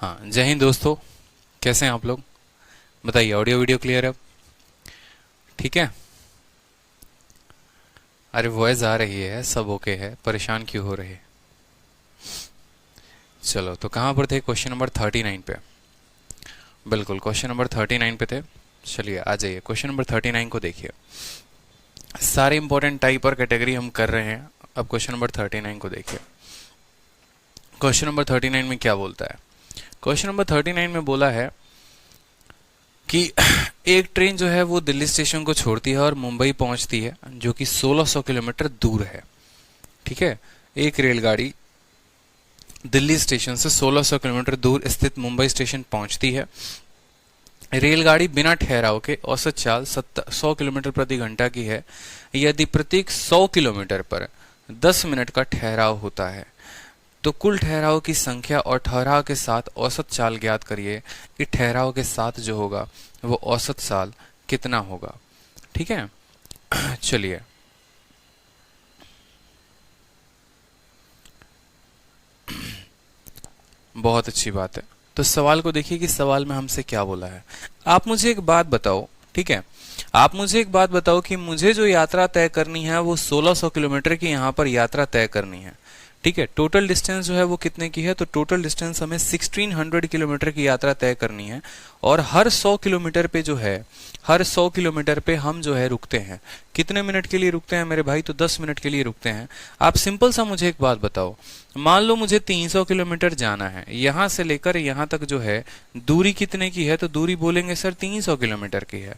हाँ, जय हिंद दोस्तों। कैसे हैं आप लोग? बताइए, ऑडियो वीडियो क्लियर है अब? ठीक है। अरे वॉइस आ रही है, सब ओके है, परेशान क्यों हो रहे हैं? चलो, तो कहाँ पर थे? क्वेश्चन नंबर 39 पे। बिल्कुल, क्वेश्चन नंबर 39 पे थे। चलिए आ जाइए, क्वेश्चन नंबर 39 को देखिए। सारे इंपॉर्टेंट टाइप और कैटेगरी हम कर रहे हैं। अब क्वेश्चन नंबर 39 को देखिए। क्वेश्चन नंबर 39 में क्या बोलता है? क्वेश्चन नंबर 39 में बोला है कि एक ट्रेन जो है वो दिल्ली स्टेशन को छोड़ती है और मुंबई पहुंचती है, जो कि 1600 किलोमीटर दूर है। ठीक है। एक रेलगाड़ी दिल्ली स्टेशन से 1600 किलोमीटर दूर स्थित मुंबई स्टेशन पहुंचती है। रेलगाड़ी बिना ठहराव के औसत चाल 100 किलोमीटर प्रति घंटा की है। यदि प्रत्येक 100 किलोमीटर पर 10 मिनट का ठहराव होता है तो कुल ठहराव की संख्या और ठहराव के साथ औसत चाल ज्ञात करिए कि ठहराव के साथ जो होगा वो औसत चाल कितना होगा। ठीक है। चलिए, बहुत अच्छी बात है। तो सवाल को देखिए कि सवाल में हमसे क्या बोला है। आप मुझे एक बात बताओ, ठीक है, आप मुझे एक बात बताओ कि मुझे जो यात्रा तय करनी है वो 1600 किलोमीटर की यहाँ पर यात्रा तय करनी है। ठीक है। टोटल डिस्टेंस जो है वो कितने की है? तो टोटल डिस्टेंस हमें 1600 किलोमीटर की यात्रा तय करनी है। और हर 100 किलोमीटर पे जो है, हर 100 किलोमीटर पे हम जो है रुकते हैं। कितने मिनट के लिए रुकते हैं मेरे भाई? तो 10 मिनट के लिए रुकते हैं। आप सिंपल सा मुझे एक बात बताओ, मान लो मुझे 300 किलोमीटर जाना है, यहां से लेकर यहां तक जो है दूरी कितने की है? तो दूरी बोलेंगे सर 300 किलोमीटर की है।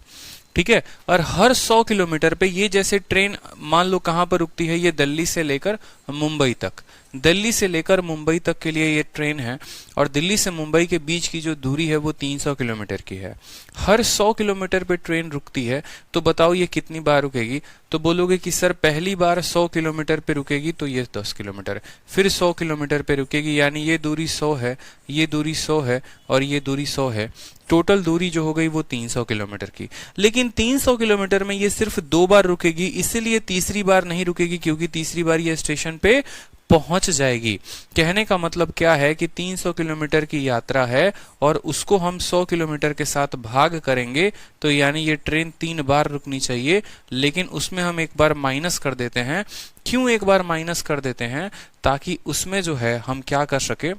ठीक है। और हर 100 किलोमीटर पे ये जैसे ट्रेन मान लो कहां पर रुकती है, ये दिल्ली से लेकर मुंबई तक, दिल्ली से लेकर मुंबई तक के लिए ये ट्रेन है। और दिल्ली से मुंबई के बीच की जो दूरी है वो 300 किलोमीटर की है। हर 100 किलोमीटर पे ट्रेन रुकती है। तो बताओ ये कितनी बार रुकेगी? तो बोलोगे कि सर पहली बार 100 किलोमीटर पे रुकेगी तो ये 10 किलोमीटर, फिर 100 किलोमीटर पे रुकेगी, यानी ये दूरी 100 है, ये दूरी 100 है और ये दूरी 100 है। टोटल दूरी जो हो गई वो 300 किलोमीटर की। लेकिन 300 किलोमीटर में ये सिर्फ 2 बार रुकेगी, इसीलिए तीसरी बार नहीं रुकेगी, क्योंकि तीसरी बार ये स्टेशन पे पहुंच जाएगी। कहने का मतलब क्या है कि 300 किलोमीटर की यात्रा है और उसको हम 100 किलोमीटर के साथ भाग करेंगे, तो यानी ये ट्रेन 3 बार रुकनी चाहिए। लेकिन उसमें हम एक बार माइनस कर देते हैं। क्यों एक बार माइनस कर देते हैं? ताकि उसमें जो है हम क्या कर सके,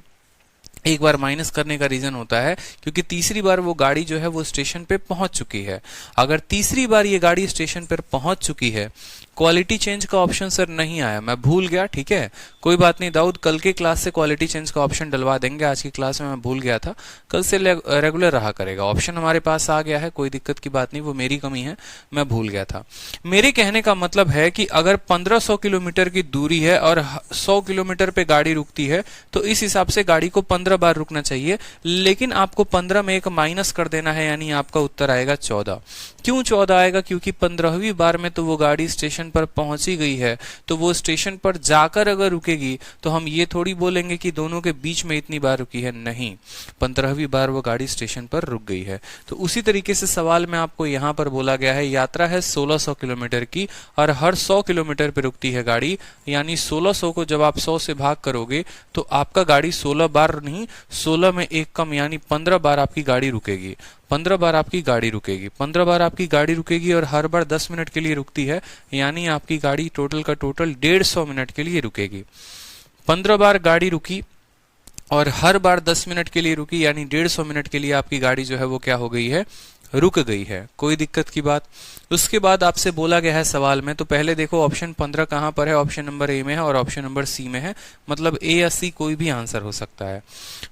एक बार माइनस करने का रीजन होता है क्योंकि तीसरी बार वो गाड़ी जो है वो स्टेशन पे पहुंच चुकी है। अगर तीसरी बार ये गाड़ी स्टेशन पर पहुंच चुकी है, क्वालिटी चेंज का ऑप्शन सर नहीं आया, मैं भूल गया, ठीक है, कोई बात नहीं दाऊद, कल के क्लास से क्वालिटी चेंज का ऑप्शन डलवा देंगे। आज की क्लास में मैं भूल गया था, कल से रेगुलर रहा करेगा। ऑप्शन हमारे पास आ गया है, कोई दिक्कत की बात नहीं, वो मेरी कमी है, मैं भूल गया था। मेरे कहने का मतलब है कि अगर 1500 किलोमीटर की दूरी है और 100 किलोमीटर पे गाड़ी रुकती है तो इस हिसाब से गाड़ी को 15 बार रुकना चाहिए। लेकिन आपको 15 में एक माइनस कर देना है, यानी आपका उत्तर आएगा 14। क्यों 14 आएगा? क्योंकि 15वीं बार में तो वो गाड़ी स्टेशन पर पहुंची गई है, तो वो स्टेशन पर जाकर अगर रुकेगी तो हम ये थोड़ी बोलेंगे कि दोनों के बीच में इतनी बार रुकी है, नहीं, 15वीं बार वो गाड़ी स्टेशन पर रुक गई है। तो उसी तरीके से सवाल में आपको यहां पर बोला गया है यात्रा है 1600 किलोमीटर की और हर 100 किलोमीटर पर रुकती है गाड़ी, यानी 1600 को जब आप 100 से भाग करोगे तो आपका गाड़ी 16 बार नहीं, 16 में एक कम, यानी 15 बार आपकी गाड़ी रुकेगी। 15 बार आपकी गाड़ी रुकेगी, 15 बार आपकी गाड़ी रुकेगी और हर बार 10 मिनट के लिए रुकती है, यानी आपकी गाड़ी टोटल का टोटल 150 मिनट के लिए रुकेगी। 15 बार गाड़ी रुकी और हर बार 10 मिनट के लिए रुकी, यानी 150 मिनट के लिए आपकी गाड़ी जो है वो क्या हो गई है? रुक गई है। कोई दिक्कत की बात? उसके बाद आपसे बोला गया है सवाल में, तो पहले देखो ऑप्शन 15 कहां पर है? ऑप्शन नंबर ए में है और ऑप्शन नंबर सी में है, मतलब ए या सी कोई भी आंसर हो सकता है।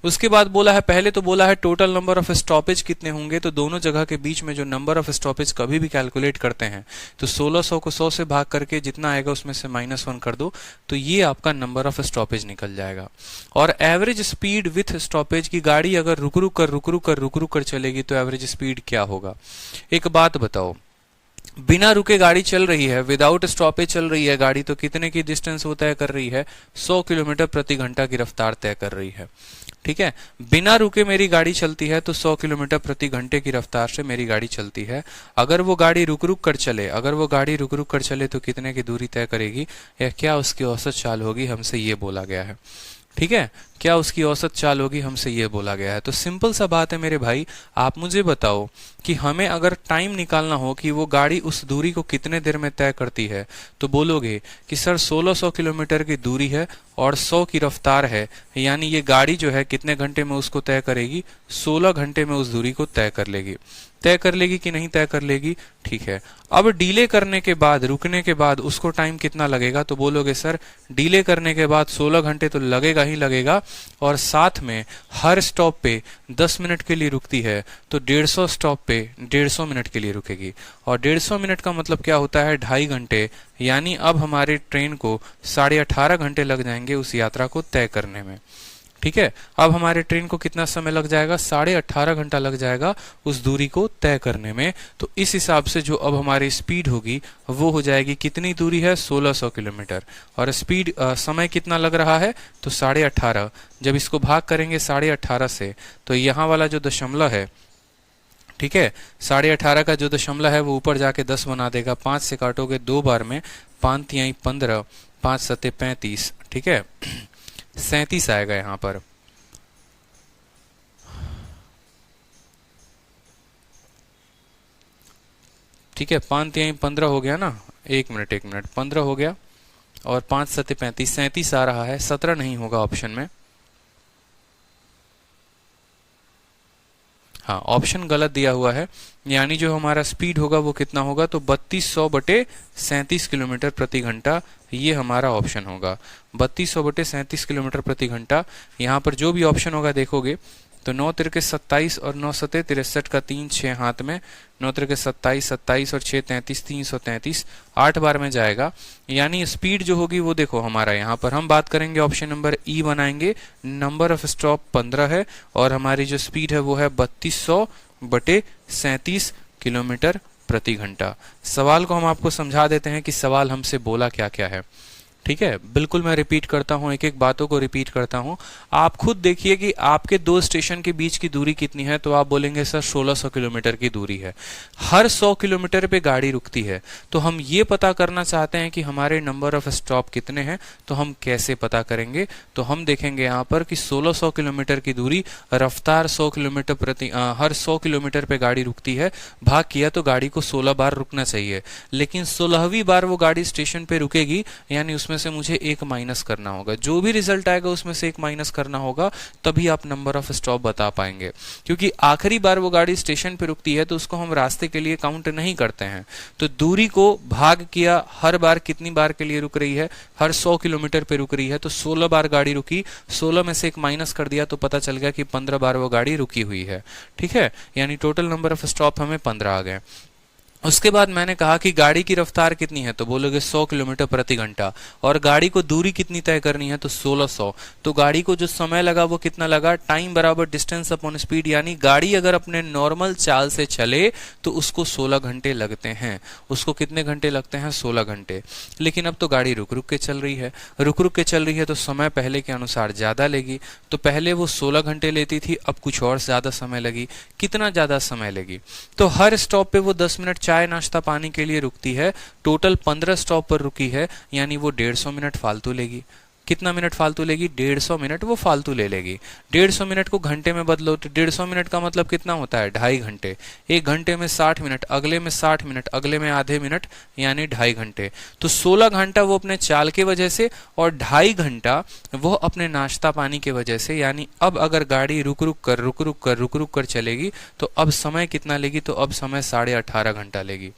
उसके बाद बोला है, पहले तो बोला है टोटल नंबर ऑफ स्टॉपेज कितने होंगे, तो दोनों जगह के बीच में जो नंबर ऑफ स्टॉपेज कभी भी कैलकुलेट करते हैं तो 1600 को 100 से भाग करके जितना आएगा उसमें से -1 कर दो, तो ये आपका नंबर ऑफ स्टॉपेज निकल जाएगा। और एवरेज स्पीड विथ स्टॉपेज की गाड़ी अगर रुक रुक कर चलेगी तो एवरेज स्पीड क्या होगा? एक बात बताओ, बिना रुके गाड़ी चल रही है, विदाउट स्टॉपेज चल रही है गाड़ी, तो कितने की डिस्टेंस वो तय कर रही है? 100 किलोमीटर प्रति घंटा की रफ्तार तय कर रही है। ठीक है। बिना रुके मेरी गाड़ी चलती है तो 100 किलोमीटर प्रति घंटे की रफ्तार से मेरी गाड़ी चलती है। अगर वो गाड़ी रुक रुक कर चले, अगर वो गाड़ी रुक रुक कर चले तो कितने की दूरी तय करेगी या क्या उसकी औसत चाल होगी, हमसे ये बोला गया है। ठीक है। क्या उसकी औसत चाल होगी, हमसे ये बोला गया है। तो सिंपल सा बात है मेरे भाई, आप मुझे बताओ कि हमें अगर टाइम निकालना हो कि वो गाड़ी उस दूरी को कितने देर में तय करती है, तो बोलोगे कि सर 1600 किलोमीटर की दूरी है और 100 की रफ्तार है, यानी ये गाड़ी जो है कितने घंटे में उसको तय करेगी, 16 घंटे में उस दूरी को तय कर लेगी। तय कर लेगी कि नहीं तय कर लेगी, ठीक है। अब डीले करने के बाद, रुकने के बाद उसको टाइम कितना लगेगा, तो बोलोगे सर डीले करने के बाद 16 घंटे तो लगेगा ही लगेगा, और साथ में हर स्टॉप पे 10 मिनट के लिए रुकती है, तो 150 स्टॉप पे 150 मिनट के लिए रुकेगी। और 150 मिनट का मतलब क्या होता है, 2.5 घंटे, यानी अब हमारे ट्रेन को 18.5 घंटे लग जाएंगे उस यात्रा को तय करने में। ठीक है, अब हमारे ट्रेन को कितना समय लग जाएगा, 18.5 घंटा लग जाएगा उस दूरी को तय करने में। तो इस हिसाब से जो अब हमारी स्पीड होगी वो हो जाएगी, कितनी दूरी है, 1600 किलोमीटर, और स्पीड समय कितना लग रहा है, तो 18.5। जब इसको भाग करेंगे 18.5 से, तो यहाँ वाला जो दशमलव है, ठीक है, 18.5 का जो दशमलव है वो ऊपर जाके 10 बना देगा। 5 से काटोगे 2 बार में, 5 तिहाई 15, 5 सत्ते 35, ठीक है, 37 आएगा यहाँ पर। ठीक है, 5 तिहाई 15 हो गया ना, 1 मिनट 15 हो गया, और 5 सत्ते 35, 37 आ रहा है, 17 नहीं होगा ऑप्शन में। हाँ, ऑप्शन गलत दिया हुआ है, यानी जो हमारा स्पीड होगा वो कितना होगा, तो 3200 बटे 37 किलोमीटर प्रति घंटा, ये हमारा ऑप्शन होगा। 3200 बटे 37 किलोमीटर प्रति घंटा। यहाँ पर जो भी ऑप्शन होगा देखोगे तो 9 तिरके 27 और 9 सते 63 का 3 6 हाथ में, 9 तिरके 27 27 और 6 33, 333, 8 बार में जाएगा। यानी स्पीड जो होगी वो देखो हमारा, यहाँ पर हम बात करेंगे ऑप्शन नंबर ई बनाएंगे, नंबर ऑफ स्टॉप 15 है, और हमारी जो स्पीड है वो है 3200 बटे 37 किलोमीटर प्रति घंटा। सवाल को हम आपको समझा देते हैं कि सवाल हमसे बोला क्या क्या है। ठीक है, बिल्कुल मैं रिपीट करता हूं, एक एक बातों को रिपीट करता हूं। आप खुद देखिए कि आपके 2 स्टेशन के बीच की दूरी कितनी है, तो आप बोलेंगे सर 1600 किलोमीटर की दूरी है। हर 100 किलोमीटर पे गाड़ी रुकती है, तो हम ये पता करना चाहते हैं कि हमारे नंबर ऑफ स्टॉप कितने हैं। तो हम कैसे पता करेंगे, तो हम देखेंगे यहाँ पर कि 1600 किलोमीटर की दूरी, रफ्तार 100 किलोमीटर प्रति, हर 100 किलोमीटर पे गाड़ी रुकती है, भाग किया तो गाड़ी को 16 बार रुकना चाहिए, लेकिन 16वीं बार वो गाड़ी स्टेशन पे रुकेगी, यानी उसमें से मुझे 1 माइनस करना होगा। जो भी रिजल्ट आएगा उसमें से 1 माइनस करना होगा, तभी आप नंबर ऑफ स्टॉप बता पाएंगे। क्योंकि आखिरी बार वो गाड़ी स्टेशन पे रुकती है तो उसको हम रास्ते के लिए काउंट नहीं करते हैं। तो दूरी को भाग किया, हर बार कितनी बार के लिए रुक रही है, हर 100 किलोमीटर पे रुक रही है, तो 16 बार गाड़ी रुकी, 16 में से 1 माइनस कर दिया तो पता चल गया कि 15 बार वो गाड़ी रुकी हुई है। ठीक है, यानी टोटल नंबर ऑफ स्टॉप हमें 15 आ गए। उसके बाद मैंने कहा कि गाड़ी की रफ्तार कितनी है, तो बोलोगे 100 किलोमीटर प्रति घंटा, और गाड़ी को दूरी कितनी तय करनी है, तो 1600। तो गाड़ी को जो समय लगा वो कितना लगा, टाइम बराबर डिस्टेंस अपॉन स्पीड, यानी गाड़ी अगर अपने नॉर्मल चाल से चले तो उसको 16 घंटे लगते हैं। उसको कितने घंटे लगते हैं, 16 घंटे। लेकिन अब तो गाड़ी रुक रुक के चल रही है, रुक रुक के चल रही है, तो समय पहले के अनुसार ज्यादा लेगी। तो पहले वो 16 घंटे लेती थी, अब कुछ और ज्यादा समय लगी। कितना ज्यादा समय लेगी, तो हर स्टॉप पे वो 10 मिनट चाय नाश्ता पानी के लिए रुकती है। टोटल 15 स्टॉप पर रुकी है, यानी वो 150 मिनट फालतू लेगी। कितना मिनट फालतू लेगी, 150 मिनट वो फालतू ले लेगी। 150 मिनट को घंटे में बदलो तो 150 मिनट का मतलब कितना होता है, 2.5 घंटे। 1 घंटे में 60 मिनट, अगले में 60 मिनट, अगले में आधे मिनट, यानी 2.5 घंटे। तो 16 घंटा वो अपने चाल के वजह से, और 2.5 घंटा वो अपने नाश्ता पानी के वजह से। यानी अब अगर गाड़ी रुक रुक कर चलेगी तो अब समय कितना लेगी, तो अब समय 18.5 घंटा लेगी।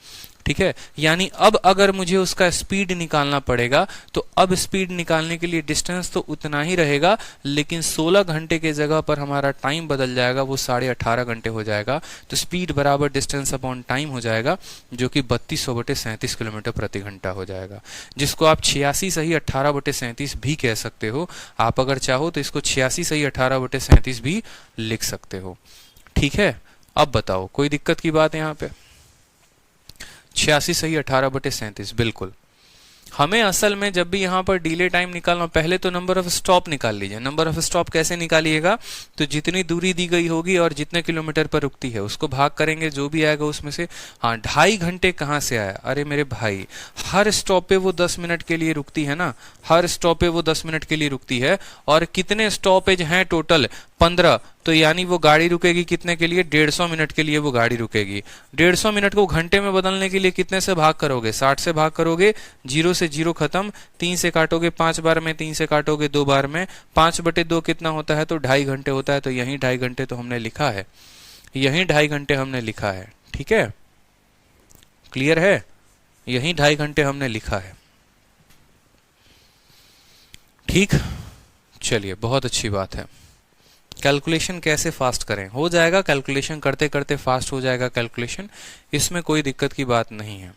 ठीक है, यानी अब अगर मुझे उसका स्पीड निकालना पड़ेगा तो अब स्पीड निकालने के लिए डिस्टेंस तो उतना ही रहेगा, लेकिन 16 घंटे के जगह पर हमारा टाइम बदल जाएगा, वो 18.5 घंटे हो जाएगा। तो स्पीड बराबर डिस्टेंस अपॉन टाइम हो जाएगा, जो कि 3200 बटे 37 किलोमीटर प्रति घंटा हो जाएगा, जिसको आप 86 सही 18 बटे 37 भी कह सकते हो। आप अगर चाहो तो इसको 86 सही 18 बटे 37 भी लिख सकते हो। ठीक है, अब बताओ कोई दिक्कत की बात है यहाँ पे। 86 सही 18 बटे 37, बिल्कुल। हमें असल में जब भी यहाँ पर डिले टाइम निकालना, पहले तो नंबर ऑफ स्टॉप निकाल लीजिए। नंबर ऑफ स्टॉप कैसे निकालिएगा, तो जितनी दूरी दी गई होगी और जितने किलोमीटर पर रुकती है उसको भाग करेंगे, जो भी आएगा उसमें से। हाँ, 2.5 घंटे कहाँ से आया, अरे मेरे भाई हर स्टॉप पे वो 10 मिनट के लिए रुकती है ना, हर स्टॉप पे वो 10 मिनट के लिए रुकती है। और कितने स्टॉपेज हैं टोटल, 15, तो यानी वो गाड़ी रुकेगी कितने के लिए, 150 मिनट के लिए वो गाड़ी रुकेगी। 150 मिनट को घंटे में बदलने के लिए कितने से भाग करोगे, 60 से भाग करोगे, 0 से 0 खत्म, 3 से काटोगे 5 बार में, 3 से काटोगे 2 बार में, 5/2 कितना होता है, तो 2.5 घंटे होता है। तो यही 2.5 घंटे तो हमने लिखा है, यही 2.5 घंटे हमने लिखा है। ठीक है, क्लियर है, यही 2.5 घंटे हमने लिखा है। ठीक, चलिए बहुत अच्छी बात है। कैलकुलेशन कैसे फास्ट करें, हो जाएगा, कैलकुलेशन करते करते फास्ट हो जाएगा कैलकुलेशन, इसमें कोई दिक्कत की बात नहीं है।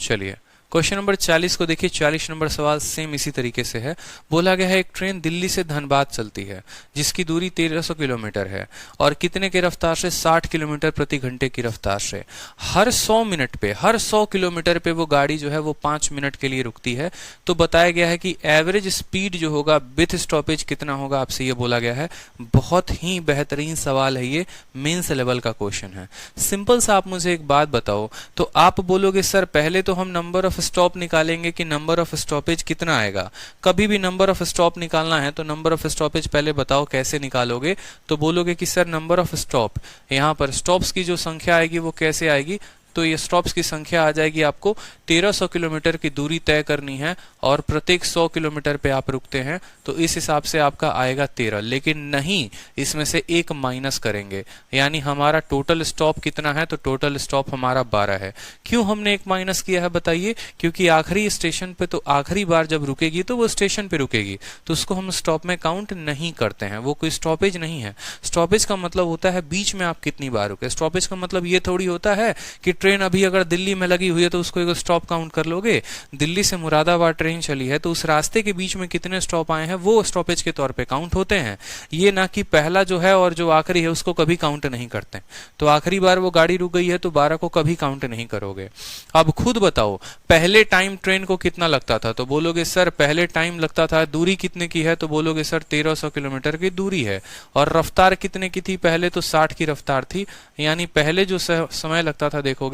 चलिए क्वेश्चन नंबर 40 को देखिए। 40 नंबर सवाल सेम इसी तरीके से है। बोला गया है एक ट्रेन दिल्ली से धनबाद चलती है जिसकी दूरी 1300 किलोमीटर है और कितने की रफ्तार से, 60 किलोमीटर प्रति घंटे की रफ्तार से। हर 100 मिनट पे, हर 100 किलोमीटर पे वो गाड़ी जो है वो 5 मिनट के लिए रुकती है। तो बताया गया है कि एवरेज स्पीड जो होगा विथ स्टॉपेज कितना होगा, आपसे ये बोला गया है। बहुत ही बेहतरीन सवाल है ये, मेंस लेवल का क्वेश्चन है। सिंपल सा आप मुझे एक बात बताओ, तो आप बोलोगे सर पहले तो हम नंबर ऑफ स्टॉप निकालेंगे कि नंबर ऑफ स्टॉपेज कितना आएगा। कभी भी नंबर ऑफ स्टॉप निकालना है तो नंबर ऑफ स्टॉपेज पहले बताओ कैसे निकालोगे। तो बोलोगे कि सर नंबर ऑफ स्टॉप, यहां पर स्टॉप्स की जो संख्या आएगी वो कैसे आएगी, तो ये स्टॉप्स की संख्या आ जाएगी, आपको 1300 किलोमीटर की दूरी तय करनी है और प्रत्येक 100 किलोमीटर पे आप रुकते हैं, तो इस हिसाब से आपका आएगा 13। लेकिन नहीं, इसमें से एक माइनस करेंगे, यानी हमारा टोटल स्टॉप कितना है, तो टोटल स्टॉप हमारा 12 है। क्यों हमने एक माइनस किया है बताइए, क्योंकि आखिरी स्टेशन पे, तो आखिरी बार जब रुकेगी तो वो स्टेशन पे रुकेगी, तो उसको हम स्टॉप में काउंट नहीं करते हैं, वो कोई स्टॉपेज नहीं है। स्टॉपेज का मतलब होता है बीच में आप कितनी बार रुके। स्टॉपेज का मतलब ये थोड़ी होता है कि ट्रेन अभी अगर दिल्ली में लगी हुई है तो उसको एक स्टॉप काउंट कर लोगे। दिल्ली से मुरादाबाद ट्रेन चली है तो उस रास्ते के बीच में कितने स्टॉप आए हैं वो स्टॉपेज के तौर पे काउंट होते हैं। ये ना कि पहला जो है और जो आखिरी है उसको कभी काउंट नहीं करते। तो आखिरी बार वो गाड़ी रुक गई है तो 12 को कभी काउंट नहीं करोगे। अब खुद बताओ पहले टाइम ट्रेन को कितना लगता था, तो बोलोगे सर पहले टाइम लगता था, दूरी कितने की है, तो बोलोगे सर 1300 किलोमीटर की दूरी है। और रफ्तार कितने की थी, पहले तो 60 की रफ्तार थी, यानी पहले जो समय लगता था देखोगे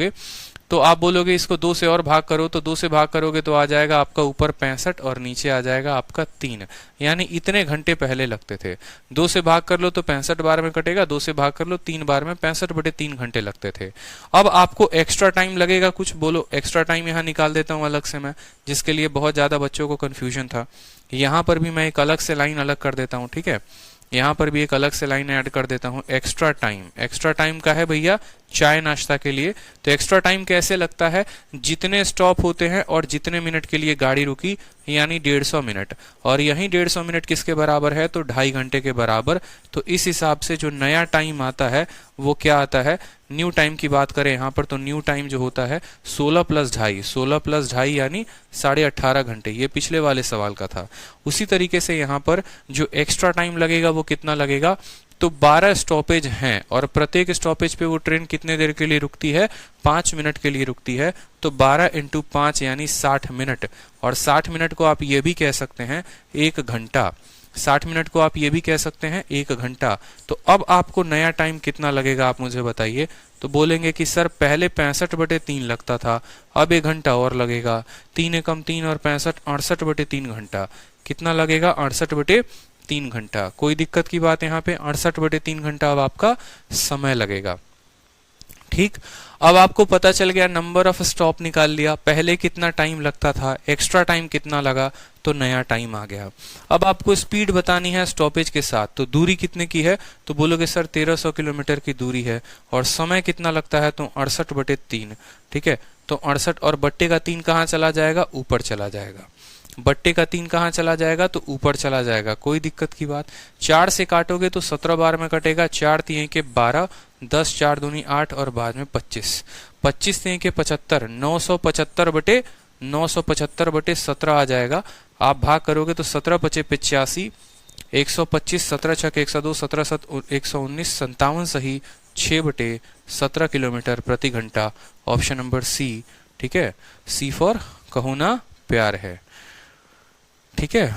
तो आप बोलोगे इसको 2 से और भाग करो, तो 2 से भाग करोगे तो आ जाएगा आपका ऊपर 65 और नीचे आ जाएगा आपका 3, यानी इतने घंटे पहले लगते थे। 2 से भाग कर लो तो 65 बार में कटेगा, 2 से भाग कर लो 3 बार में, 65/3 घंटे लगते थे। अब आपको एक्स्ट्रा टाइम लगेगा कुछ, बोलो एक्स्ट्रा टाइम यहाँ निकाल देता हूँ अलग से मैं, जिसके लिए बहुत ज्यादा बच्चों को कंफ्यूजन था। यहाँ पर भी मैं एक अलग से लाइन अलग कर देता हूँ, ठीक है, यहाँ पर भी एक अलग से लाइन ऐड कर देता हूं। एक्स्ट्रा टाइम, एक्स्ट्रा टाइम का है भैया चाय नाश्ता के लिए। तो एक्स्ट्रा टाइम कैसे लगता है, जितने स्टॉप होते हैं और जितने मिनट के लिए गाड़ी रुकी, यानी 150 मिनट, और यही 150 मिनट किसके बराबर है, तो 2.5 घंटे के बराबर। तो इस हिसाब से जो नया टाइम आता है वो क्या आता है, न्यू टाइम की बात करें यहाँ पर तो न्यू टाइम जो होता है 16 + 2.5, 16 + 2.5 यानी 18.5 घंटे। ये पिछले वाले सवाल का था। उसी तरीके से यहाँ पर जो एक्स्ट्रा टाइम लगेगा वो कितना लगेगा, तो 12 स्टॉपेज हैं और प्रत्येक स्टॉपेज पे वो ट्रेन कितने देर के लिए रुकती है, 5 मिनट के लिए रुकती है। तो 12 × 5 यानी 60 मिनट, और 60 मिनट को आप ये भी कह सकते हैं 1 घंटा। 60 मिनट को आप ये भी कह सकते हैं 1 घंटा। तो अब आपको नया टाइम कितना लगेगा आप मुझे बताइए। तो बोलेंगे कि सर पहले 65/3 लगता था, अब 1 घंटा और लगेगा। 3 × 3 और 65, 68/3 घंटा। कितना लगेगा, 68/3 घंटा। कोई दिक्कत की बात यहाँ पे, 68/3 घंटा अब आपका समय लगेगा। ठीक, अब आपको पता चल गया, नंबर ऑफ स्टॉप निकाल लिया, पहले कितना टाइम लगता था, एक्स्ट्रा टाइम कितना लगा, तो नया टाइम आ गया। अब आपको स्पीड बतानी है स्टॉपेज के साथ, तो दूरी कितने की है, तो बोलोगे सर 1300 किलोमीटर की दूरी है, और समय कितना लगता है, तो 68/3। ठीक है, तो 68 और बट्टे का 3 कहाँ चला जाएगा, ऊपर चला जाएगा। बट्टे का 3 कहाँ चला जाएगा, तो ऊपर चला जाएगा। कोई दिक्कत की बात। 4 से काटोगे तो 17 बार में कटेगा, 4 × 3 = 12, 10 4 दूनी 8 और बाद में 25, 25 × 3 = 75, 975/17 आ जाएगा। आप भाग करोगे तो 17 × 5 = 85, 125, 17 × 6 = 102, 17 × 7 = 119, 57 सही, 6/17 किलोमीटर प्रति घंटा। Option number C. ठीक है, सी फॉर कहो ना प्यार है। ठीक है,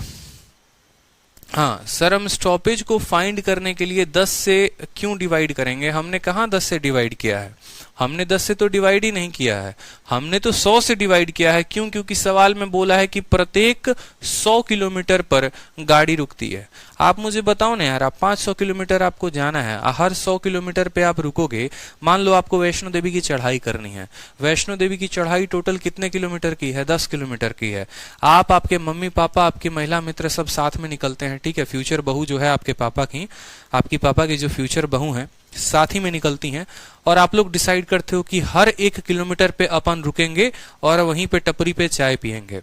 हाँ सर, हम स्टॉपेज को फाइंड करने के लिए 10 से क्यों डिवाइड करेंगे? हमने कहाँ 10 से डिवाइड किया है? हमने 10 से तो डिवाइड ही नहीं किया है, हमने तो 100 से डिवाइड किया है। क्यों? क्योंकि सवाल में बोला है कि प्रत्येक 100 किलोमीटर पर गाड़ी रुकती है। आप मुझे बताओ ना यार, आप 500 किलोमीटर आपको जाना है, हर 100 किलोमीटर पे आप रुकोगे। मान लो आपको वैष्णो देवी की चढ़ाई करनी है, वैष्णो देवी की चढ़ाई टोटल कितने किलोमीटर की है? 10 किलोमीटर की है। आप, आपके मम्मी पापा, आपके महिला मित्र सब साथ में निकलते हैं। ठीक है, फ्यूचर बहू जो है आपके पापा की, आपकी पापा की जो फ्यूचर बहू है, साथ ही में निकलती हैं, और आप लोग डिसाइड करते हो कि हर 1 किलोमीटर पे अपन रुकेंगे और वहीं पे टपरी पे चाय पियेंगे।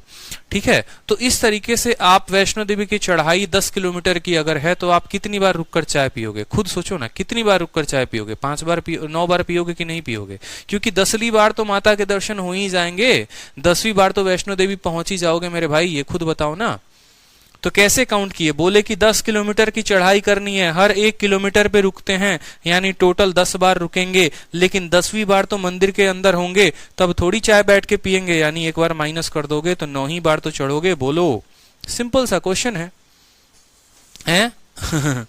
ठीक है, तो इस तरीके से आप वैष्णो देवी की चढ़ाई 10 किलोमीटर की अगर है तो आप कितनी बार रुककर चाय पियोगे? खुद सोचो ना, कितनी बार रुककर चाय पियोगे? 5 बार 9 बार पियोगे कि नहीं पियोगे? क्योंकि 10वीं बार तो माता के दर्शन हो ही जाएंगे, 10वीं बार तो वैष्णो देवी पहुंच ही जाओगे मेरे भाई, ये खुद बताओ ना। तो कैसे काउंट किए? बोले कि 10 किलोमीटर की चढ़ाई करनी है, हर 1 किलोमीटर पे रुकते हैं, यानी टोटल 10 बार रुकेंगे, लेकिन 10वीं बार तो मंदिर के अंदर होंगे, तब थोड़ी चाय बैठ के पियेंगे, यानी एक बार माइनस कर दोगे तो 9 बार तो चढ़ोगे। बोलो, सिंपल सा क्वेश्चन है, हैं?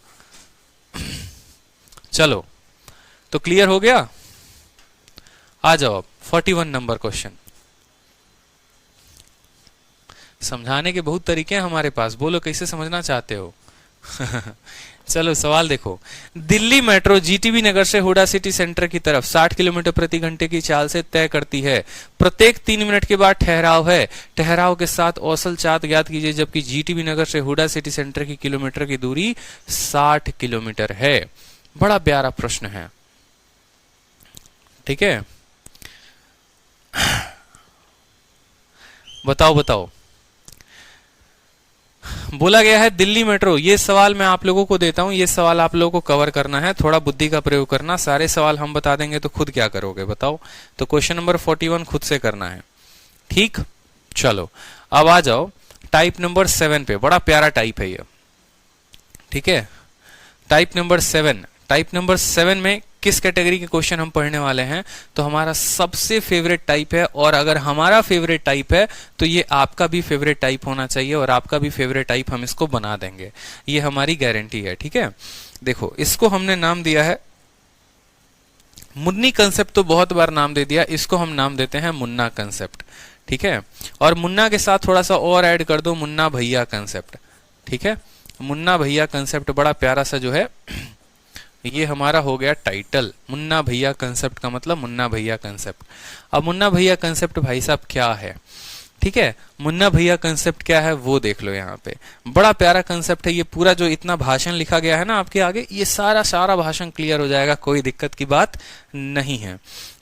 चलो, तो क्लियर हो गया? आ जाओ अब 41 नंबर क्वेश्चन। समझाने के बहुत तरीके हैं हमारे पास, बोलो कैसे समझना चाहते हो? चलो सवाल देखो। दिल्ली मेट्रो जीटीबी नगर से हुडा सिटी सेंटर की तरफ 60 किलोमीटर प्रति घंटे की चाल से तय करती है। प्रत्येक 3 मिनट के बाद ठहराव है। ठहराव के साथ औसल चात ज्ञात कीजिए, जबकि जीटीबी नगर से हुडा सिटी सेंटर की किलोमीटर की दूरी 60 किलोमीटर है। बड़ा प्यारा प्रश्न है। ठीक है, बताओ बताओ। बोला गया है दिल्ली मेट्रो, ये सवाल मैं आप लोगों को देता हूं, ये सवाल आप लोगों को कवर करना है, थोड़ा बुद्धि का प्रयोग करना। सारे सवाल हम बता देंगे तो खुद क्या करोगे बताओ? तो क्वेश्चन नंबर 41 खुद से करना है। ठीक, चलो अब आ जाओ टाइप नंबर 7 पे। बड़ा प्यारा टाइप है ये। ठीक है, टाइप नंबर 7। टाइप नंबर 7 में किस कैटेगरी के क्वेश्चन हम पढ़ने वाले हैं? तो हमारा सबसे फेवरेट टाइप है, और अगर हमारा फेवरेट टाइप है तो ये आपका भी फेवरेट टाइप होना चाहिए, और आपका भी फेवरेट टाइप हम इसको बना देंगे, ये हमारी गारंटी है। ठीक है, देखो इसको हमने नाम दिया है मुन्नी कंसेप्ट, तो बहुत बार नाम दे दिया, इसको हम नाम देते हैं मुन्ना कंसेप्ट। ठीक है, और मुन्ना के साथ थोड़ा सा और ऐड कर दो, मुन्ना भैया कंसेप्ट। ठीक है, मुन्ना भैया कंसेप्ट बड़ा प्यारा सा जो है, ये हमारा हो गया टाइटल। मुन्ना भैया कंसेप्ट का मतलब मुन्ना भैया कंसेप्ट। अब मुन्ना भैया कंसेप्ट भाई साहब क्या है? ठीक है, मुन्ना भैया कंसेप्ट क्या है वो देख लो यहाँ पे। बड़ा प्यारा कंसेप्ट है ये। पूरा जो इतना भाषण लिखा गया है ना आपके आगे, ये सारा भाषण क्लियर हो जाएगा, कोई दिक्कत की बात नहीं है।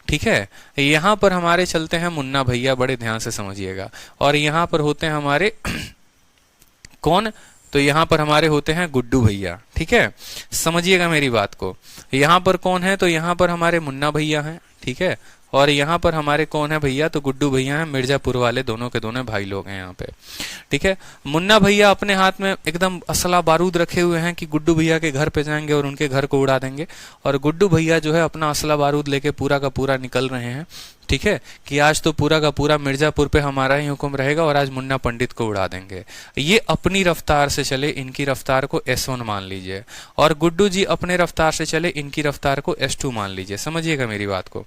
ठीक है, यहाँ पर हमारे चलते हैं मुन्ना भैया, बड़े ध्यान से समझिएगा। और यहाँ पर होते हैं हमारे कौन? तो यहाँ पर हमारे होते हैं गुड्डू भैया। ठीक है, समझिएगा मेरी बात को। यहाँ पर कौन है? तो यहाँ पर हमारे मुन्ना भैया हैं। ठीक है, और यहाँ पर हमारे कौन है भैया? तो गुड्डू भैया हैं, मिर्जापुर वाले, दोनों के दोनों भाई लोग हैं यहाँ पे। ठीक है, मुन्ना भैया अपने हाथ में एकदम असला बारूद रखे हुए हैं कि गुड्डू भैया के घर पे जाएंगे और उनके घर को उड़ा देंगे, और गुड्डू भैया जो है अपना असला बारूद लेके पूरा का पूरा निकल रहे हैं। ठीक है, कि आज तो पूरा का पूरा मिर्जापुर पे हमारा ही हुक्म रहेगा और आज मुन्ना पंडित को उड़ा देंगे। ये अपनी रफ्तार से चले, इनकी रफ्तार को S1 मान लीजिए, और गुड्डू जी अपने रफ्तार से चले, इनकी रफ्तार को S2 मान लीजिए। समझिएगा मेरी बात को,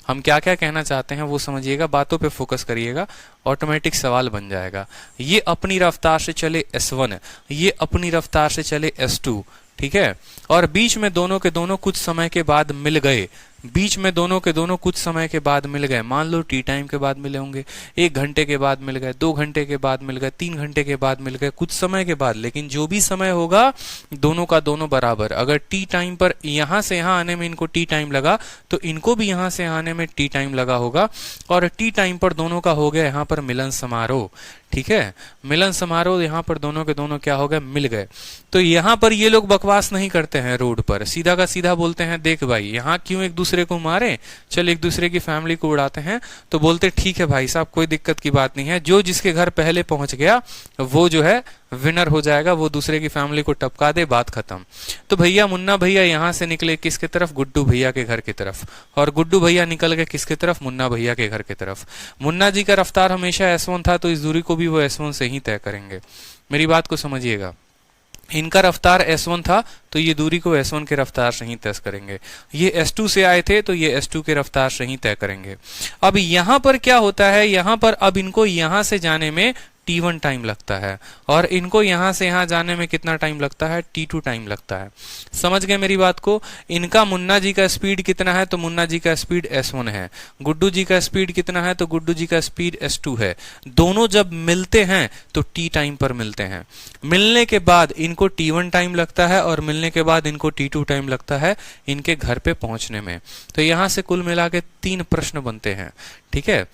हम क्या क्या कहना चाहते हैं वो समझिएगा, बातों पे फोकस करिएगा, ऑटोमेटिक सवाल बन जाएगा। ये अपनी रफ्तार से चले S1, ये अपनी रफ्तार से चले S2। ठीक है, और बीच में दोनों के दोनों कुछ समय के बाद मिल गए, बीच में दोनों के दोनों कुछ समय के बाद मिल गए। मान लो टी टाइम के बाद मिले होंगे, 1 घंटे के बाद मिल गए, 2 घंटे के बाद मिल गए, 3 घंटे के बाद मिल गए, कुछ समय के बाद, लेकिन जो भी समय होगा दोनों का दोनों बराबर। अगर टी टाइम पर यहां से यहां आने में इनको टी टाइम लगा तो इनको भी यहां से आने में टी टाइम लगा होगा, और टी टाइम पर दोनों का हो गया यहाँ पर मिलन समारोह। ठीक है, मिलन समारोह, यहाँ पर दोनों के दोनों क्या हो गए? मिल गए। तो यहाँ पर ये लोग बकवास नहीं करते हैं, रोड पर सीधा का सीधा बोलते हैं, देख भाई यहाँ क्यों एक दूसरे को मारे, चल एक दूसरे की फैमिली को उड़ाते हैं। तो बोलते ठीक है भाई साहब, कोई दिक्कत की बात नहीं है, जो जिसके घर पहले पहुंच गया वो जो है विनर हो जाएगा, वो दूसरे की फैमिली को टपका दे, बात खत्म। तो भैया मुन्ना भैया यहां से निकले किसके तरफ, गुड्डू भैया के घर की तरफ, और गुड्डू भैया निकल गए किसके तरफ, मुन्ना भैया के घर की तरफ। मुन्ना जी का रफ्तार हमेशा S1 था, तो इस दूरी को भी वो S1 से ही तय करेंगे। मेरी बात को समझिएगा, इनका रफ्तार S1 था तो ये दूरी को S1 के रफ्तार से ही तय करेंगे। ये S2 से आए थे तो ये S2 के रफ्तार से ही तय करेंगे। अब यहां पर क्या होता है, यहां पर अब इनको यहां से जाने में T1 टाइम लगता है, और इनको यहां से यहां जाने में कितना टाइम लगता है, T2 टाइम लगता है। समझ गए मेरी बात को। इनका मुन्ना जी का स्पीड कितना है, तो मुन्ना जी का स्पीड S1 है। गुड्डू जी का स्पीड कितना है, तो गुड्डू जी का स्पीड S2 है। दोनों जब मिलते हैं तो T टाइम पर मिलते हैं। मिलने के बाद इनको T1 टाइम लगता है, और मिलने के बाद इनको T2 टाइम लगता है इनके घर पे पहुंचने में। तो यहां से कुल मिला के 3 प्रश्न बनते हैं। ठीक है,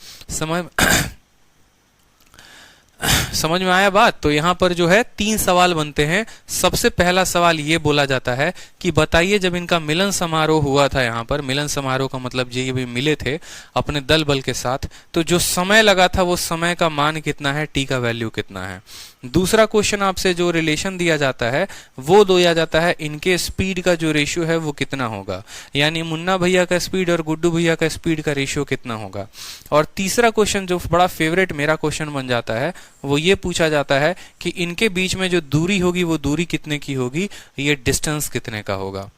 समझ में आया बात। तो यहां पर जो है 3 सवाल बनते हैं। सबसे पहला सवाल ये बोला जाता है कि बताइए जब इनका मिलन समारोह हुआ था, यहां पर मिलन समारोह का मतलब ये भी मिले थे अपने दल बल के साथ, तो जो समय लगा था वो समय का मान कितना है, टी का वैल्यू कितना है। दूसरा क्वेश्चन आपसे जो रिलेशन दिया जाता है वो दिया जाता है इनके स्पीड का जो रेशियो है वो कितना होगा, यानी मुन्ना भैया का स्पीड और गुड्डू भैया का स्पीड का रेशियो कितना होगा। और तीसरा क्वेश्चन जो बड़ा फेवरेट मेरा क्वेश्चन बन जाता है वो ये पूछा जाता है कि इनके बीच में जो दूरी होगी वो दूरी कितने की होगी, ये डिस्टेंस कितने का होगा।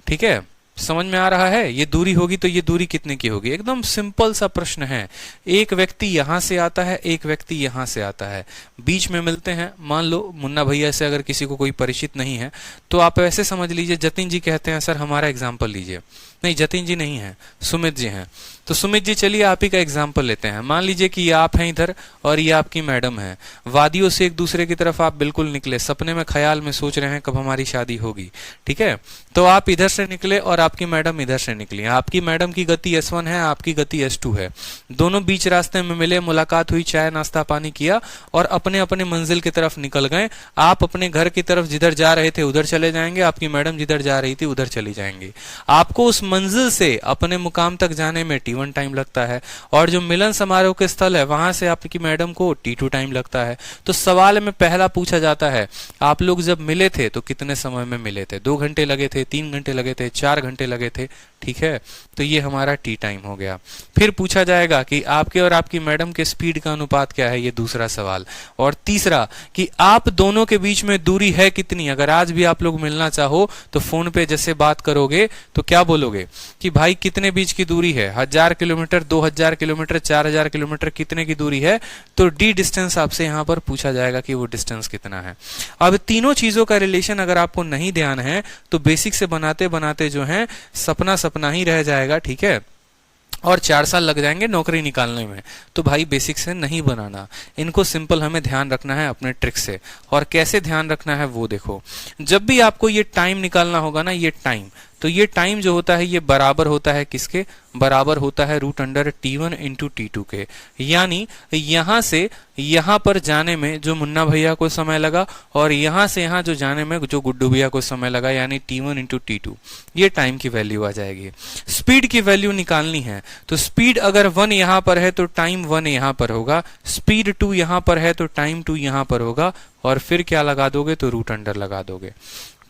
ठीक है, समझ में आ रहा है। ये दूरी होगी तो ये दूरी कितने की होगी। एकदम सिंपल सा प्रश्न है। एक व्यक्ति यहां से आता है, एक व्यक्ति यहां से आता है, बीच में मिलते हैं। मान लो मुन्ना भैया से अगर किसी को कोई परिचित नहीं है तो आप ऐसे समझ लीजिए, जतिन जी कहते हैं सर हमारा एग्जाम्पल लीजिए। नहीं, जतिन जी नहीं है, सुमित जी हैं। तो सुमित जी चलिए आप ही का एग्जाम्पल लेते हैं। मान लीजिए कि ये आप हैं इधर और ये आपकी मैडम है। वादियों से एक दूसरे की तरफ आप बिल्कुल निकले, सपने में ख्याल में सोच रहे हैं कब हमारी शादी होगी। ठीक है, तो आप इधर से निकले और आपकी मैडम इधर से निकली। आपकी मैडम की गति S1 है, आपकी गति S2 है। दोनों बीच रास्ते में मिले, मुलाकात हुई, चाय नाश्ता पानी किया और अपने अपने मंजिल की तरफ निकल गए। आप अपने घर की तरफ जिधर जा रहे थे उधर चले जाएंगे, आपकी मैडम जिधर जा रही थी उधर चली जाएंगी। आपको उस मंजिल से अपने मुकाम तक जाने में T1 टाइम लगता है, और जो मिलन समारोह के स्थल है वहां से आपकी मैडम को T2 टाइम लगता है। तो सवाल में पहला पूछा जाता है आप लोग जब मिले थे तो कितने समय में मिले थे, 2 घंटे लगे थे, 3 घंटे लगे थे, 4 घंटे लगे थे। ठीक है, तो ये हमारा टी टाइम हो गया। फिर पूछा जाएगा कि आपके और आपकी मैडम के स्पीड का अनुपात क्या है, ये दूसरा सवाल। और तीसरा कि आप दोनों के बीच में दूरी है कितनी। अगर आज भी आप लोग मिलना चाहो तो फोन पे जैसे बात करोगे तो क्या बोलोगे कि भाई कितने बीच की दूरी है, 1000 किलोमीटर, 2000 किलोमीटर, 4000 किलोमीटर, कितने की दूरी है। तो डी डिस्टेंस आपसे यहां पर पूछा जाएगा कि वो डिस्टेंस कितना है। अब तीनों चीजों का रिलेशन अगर आपको नहीं ध्यान है तो बेसिक से बनाते बनाते जो है सपना सपना ही रह जाएगा। ठीक है, और 4 साल लग जाएंगे नौकरी निकालने में। तो भाई बेसिक से नहीं बनाना, इनको सिंपल हमें ध्यान रखना है अपने ट्रिक से। और कैसे ध्यान रखना है वो देखो, जब भी आपको ये टाइम निकालना होगा ना, ये टाइम, तो ये टाइम जो होता है ये बराबर होता है किसके, बराबर होता है √T1 इंटू T2 के। यानी यहां से यहां पर जाने में जो मुन्ना भैया को समय लगा और यहां से यहां जो जाने में जो गुड्डू भैया को समय लगा, यानी T1 इंटू T2, ये टाइम की वैल्यू आ जाएगी। स्पीड की वैल्यू निकालनी है तो स्पीड अगर 1 यहां पर है तो टाइम 1 यहां पर होगा, स्पीड 2 यहां पर है तो टाइम 2 यहां पर होगा, और फिर क्या लगा दोगे तो √ लगा दोगे।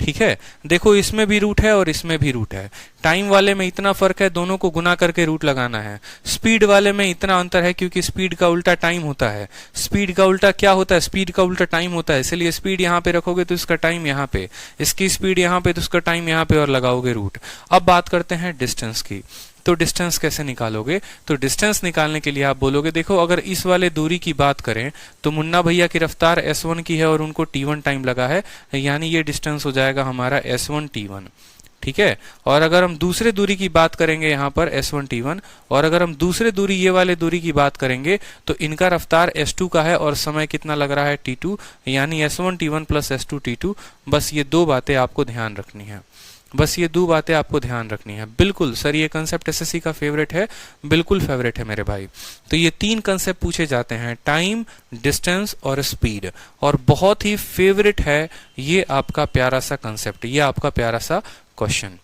ठीक है, देखो इसमें भी रूट है और इसमें भी रूट है। टाइम वाले में इतना फर्क है, दोनों को गुना करके रूट लगाना है। स्पीड वाले में इतना अंतर है क्योंकि स्पीड का उल्टा टाइम होता है। स्पीड का उल्टा क्या होता है, स्पीड का उल्टा टाइम होता है। इसलिए स्पीड यहाँ पे रखोगे तो इसका टाइम यहाँ पे, इसकी स्पीड यहाँ पे तो इसका टाइम यहाँ पे, और लगाओगे रूट। अब बात करते हैं डिस्टेंस की। तो डिस्टेंस कैसे निकालोगे, तो डिस्टेंस निकालने के लिए आप बोलोगे देखो अगर इस वाले दूरी की बात करें तो मुन्ना भैया की रफ्तार S1 की है और उनको T1 टाइम लगा है, यानी ये डिस्टेंस हो जाएगा हमारा S1 T1। ठीक है, और अगर हम दूसरे दूरी की बात करेंगे यहाँ पर S1 T1, और अगर हम दूसरे दूरी ये वाले दूरी की बात करेंगे तो इनका रफ्तार S2 का है और समय कितना लग रहा है T2, यानी S1 T1 plus S2 T2। बस ये 2 बातें आपको ध्यान रखनी है, बस ये 2 बातें आपको ध्यान रखनी है। बिल्कुल सर ये कंसेप्ट एसएससी का फेवरेट है, बिल्कुल फेवरेट है मेरे भाई। तो ये 3 कंसेप्ट पूछे जाते हैं, टाइम, डिस्टेंस और स्पीड, और बहुत ही फेवरेट है ये आपका प्यारा सा कंसेप्ट, ये आपका प्यारा सा क्वेश्चन।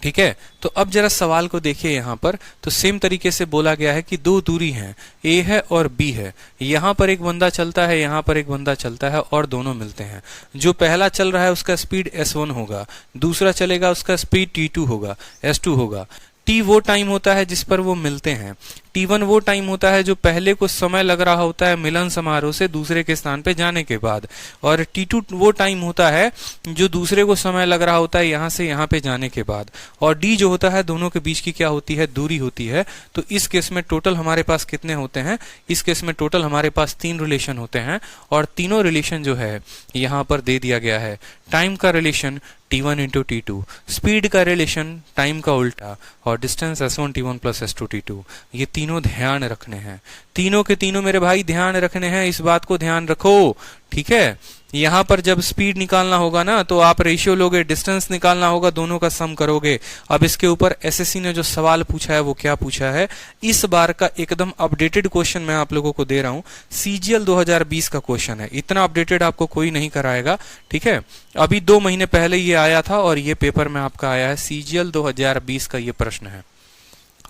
ठीक है। तो अब जरा सवाल को देखिए यहाँ पर, तो सेम तरीके से बोला गया है कि दो दूरी हैं, ए है और बी है। यहाँ पर एक बंदा चलता है, यहाँ पर एक बंदा चलता है और दोनों मिलते हैं। जो पहला चल रहा है उसका स्पीड s1 होगा, दूसरा चलेगा उसका स्पीड t2 होगा, s2 होगा। t वो टाइम होता है जिस पर वो मिलते हैं, t1 वो टाइम होता है जो पहले को समय लग रहा होता है मिलन समारोह से दूसरे के स्थान पे जाने के बाद, और t2 वो टाइम होता है जो दूसरे को समय लग रहा होता है यहाँ से यहाँ पे जाने के बाद, और d जो होता है दोनों के बीच की क्या होती है, दूरी होती है। तो इस केस में टोटल हमारे पास कितने होते हैं, इस केस में टोटल हमारे पास 3 रिलेशन होते हैं, और तीनों रिलेशन जो है यहाँ पर दे दिया गया है। टाइम का relation t1 into t2, speed का रिलेशन टाइम का उल्टा, और distance s1 t1 plus s2 t2। ये तीनों ध्यान रखने हैं, तीनों के तीनों मेरे भाई ध्यान रखने हैं, इस बात को ध्यान रखो। ठीक है, यहां पर जब स्पीड निकालना होगा ना तो आप रेशियो लोगे, डिस्टेंस निकालना होगा, दोनों का सम करोगे। अब इसके ऊपर एसएससी ने जो सवाल पूछा है वो क्या पूछा है, इस बार का एकदम अपडेटेड क्वेश्चन मैं आप लोगों को दे रहा हूं। सीजीएल 2020 का क्वेश्चन है, इतना अपडेटेड आपको कोई नहीं कराएगा। ठीक है, अभी 2 महीने पहले ये आया था और ये पेपर में आपका आया है, सीजीएल 2020 का ये प्रश्न है।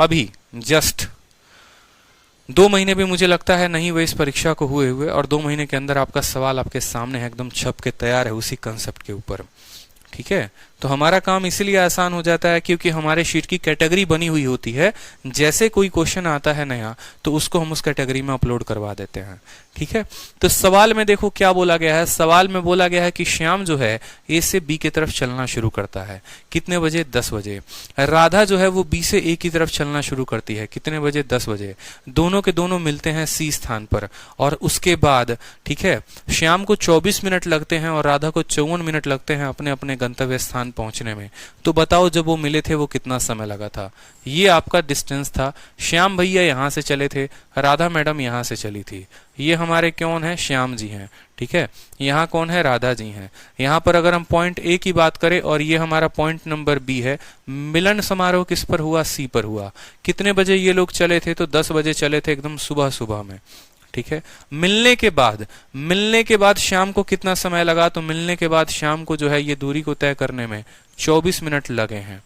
अभी जस्ट 2 महीने भी मुझे लगता है नहीं हुए इस परीक्षा को हुए, और 2 महीने के अंदर आपका सवाल आपके सामने है, एकदम छप के तैयार है उसी कंसेप्ट के ऊपर। ठीक है, तो हमारा काम इसलिए आसान हो जाता है क्योंकि हमारे शीट की कैटेगरी बनी हुई होती है। जैसे कोई क्वेश्चन आता है नया तो उसको हम उस कैटेगरी में अपलोड करवा देते हैं। ठीक है, तो सवाल में देखो क्या बोला गया है। सवाल में बोला गया है कि श्याम जो है ए से बी की तरफ चलना शुरू करता है, कितने बजे, 10 बजे। राधा जो है वो बी से ए की तरफ चलना शुरू करती है, कितने बजे, 10 बजे। दोनों के दोनों मिलते हैं सी स्थान पर, और उसके बाद ठीक है श्याम को 24 मिनट लगते हैं और राधा को 54 मिनट लगते हैं अपने अपने गंतव्य स्थान पहुंचने में। तो बताओ जब वो मिले थे वो कितना समय लगा था। ये आपका डिस्टेंस था। श्याम भैया यहां से चले थे, राधा मैडम यहां से चली थी। ये हमारे कौन है, श्याम जी हैं। ठीक है, यहाँ कौन है, राधा जी हैं। यहाँ पर अगर हम पॉइंट ए की बात करें और ये हमारा पॉइंट नंबर बी है, मिलन समारोह किस पर हुआ, सी पर हुआ। कितने बजे ये लोग चले थे, तो 10 बजे चले थे, एकदम सुबह सुबह में। ठीक है, मिलने के बाद शाम को कितना समय लगा, तो मिलने के बाद शाम को जो है ये दूरी को तय करने में 24 मिनट लगे हैं।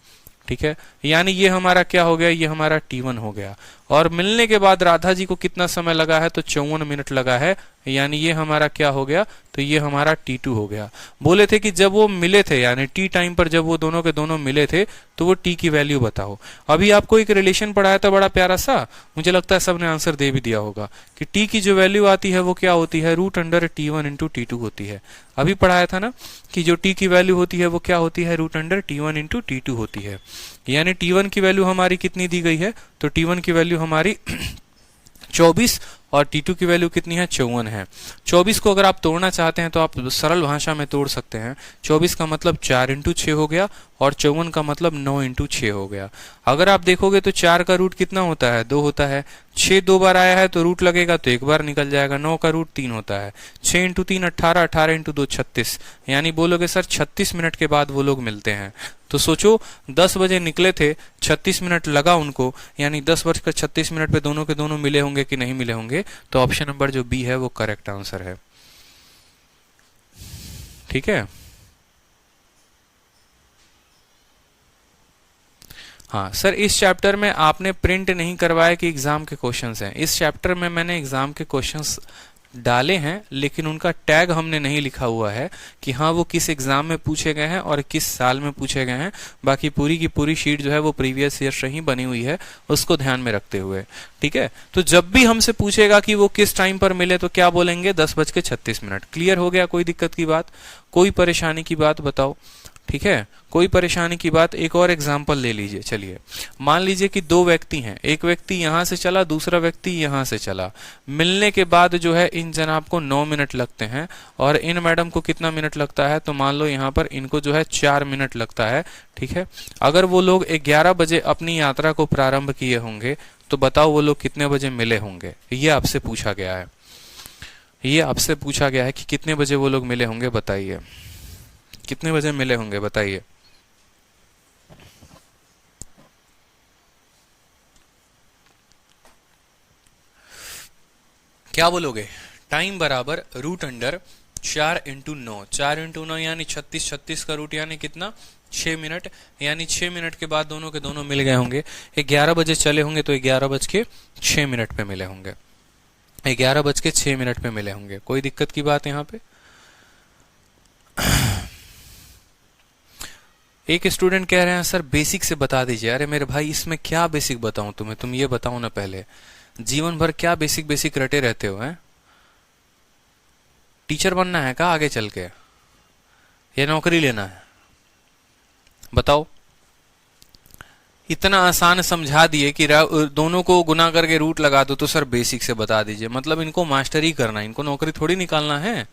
ठीक है, यानी ये हमारा क्या हो गया, ये हमारा T1 हो गया। और मिलने के बाद राधा जी को कितना समय लगा है, तो 54 मिनट लगा है, यानी ये हमारा क्या हो गया, तो ये हमारा T2 हो गया। बोले थे कि जब वो मिले थे यानी T टाइम पर जब वो दोनों के दोनों मिले थे तो वो T की वैल्यू बताओ। अभी आपको एक रिलेशन पढ़ाया था बड़ा प्यारा सा, मुझे लगता है सबने आंसर दे भी दिया होगा कि T की जो वैल्यू आती है वो क्या होती है, √T1 इंटू T2 होती है। अभी पढ़ाया था ना कि जो T की वैल्यू होती है वो क्या होती है, √T1 इंटू T2 होती है। यानी T1 की वैल्यू हमारी कितनी दी गई है, तो T1 की वैल्यू हमारी 24 और T2 की वैल्यू कितनी है, 54 है। 24 को अगर आप तोड़ना चाहते हैं तो आप सरल भाषा में तोड़ सकते हैं। 24 का मतलब 4 इंटू 6 हो गया और 54 का मतलब 9 इंटू 6 हो गया। अगर आप देखोगे तो 4 का रूट कितना होता है, 2 होता है। 6 2 बार आया है तो रूट लगेगा तो 1 बार निकल जाएगा। 9 का रूट 3 होता है। 6 इंटू 3 18, 18 इंटू 2 36। यानी बोलोगे सर 36 मिनट के बाद वो लोग मिलते हैं। तो सोचो 10 बजे निकले थे, 36 मिनट लगा उनको, यानी 10:36 पे दोनों के दोनों मिले होंगे कि नहीं मिले होंगे। तो ऑप्शन नंबर जो बी है वो करेक्ट आंसर है। ठीक है, हाँ सर इस चैप्टर में आपने प्रिंट नहीं करवाया कि एग्जाम के क्वेश्चंस हैं। इस चैप्टर में मैंने एग्जाम के क्वेश्चंस डाले हैं लेकिन उनका टैग हमने नहीं लिखा हुआ है कि हाँ वो किस एग्जाम में पूछे गए हैं और किस साल में पूछे गए हैं। बाकी पूरी की पूरी शीट जो है वो प्रीवियस ईयर से ही बनी हुई है, उसको ध्यान में रखते हुए। ठीक है, तो जब भी हमसे पूछेगा कि वो किस टाइम पर मिले तो क्या बोलेंगे, 10:36। क्लियर हो गया, कोई दिक्कत की बात, कोई परेशानी की बात बताओ। ठीक है, कोई परेशानी की बात। एक और एग्जाम्पल ले लीजिए। चलिए मान लीजिए कि 2 व्यक्ति हैं, एक व्यक्ति यहां से चला, दूसरा व्यक्ति यहां से चला। मिलने के बाद जो है इन जनाब को 9 मिनट लगते हैं और इन मैडम को कितना मिनट लगता है, तो मान लो यहाँ पर इनको जो है 4 मिनट लगता है। ठीक है, अगर वो लोग 11 बजे अपनी यात्रा को प्रारंभ किए होंगे तो बताओ वो लोग कितने बजे मिले होंगे। ये आपसे पूछा गया है, ये आपसे पूछा गया है कि कितने बजे वो लोग मिले होंगे, बताइए कितने बजे मिले होंगे, बताइए। क्या बोलोगे, टाइम बराबर √4 इंटू 9। 4 इंटू 9 यानी 36, 36 का रूट यानी कितना, 6 मिनट, यानी 6 मिनट के बाद दोनों के दोनों मिल गए होंगे। 11 बजे चले होंगे तो 11:06 पे मिले होंगे, 11:06 पे मिले होंगे। कोई दिक्कत की बात यहाँ पे? एक स्टूडेंट कह रहे हैं सर बेसिक से बता दीजिए। अरे मेरे भाई इसमें क्या बेसिक बताऊं तुम्हें, तुम ये बताओ ना पहले, जीवन भर क्या बेसिक बेसिक रटे रहते हो हैं? टीचर बनना है क्या आगे चल के, या नौकरी लेना है? बताओ। इतना आसान समझा दिए कि दोनों को गुना करके रूट लगा दो, तो सर बेसिक से बता दीजिए। मतलब इनको मास्टरी करना है, इनको नौकरी थोड़ी निकालना है,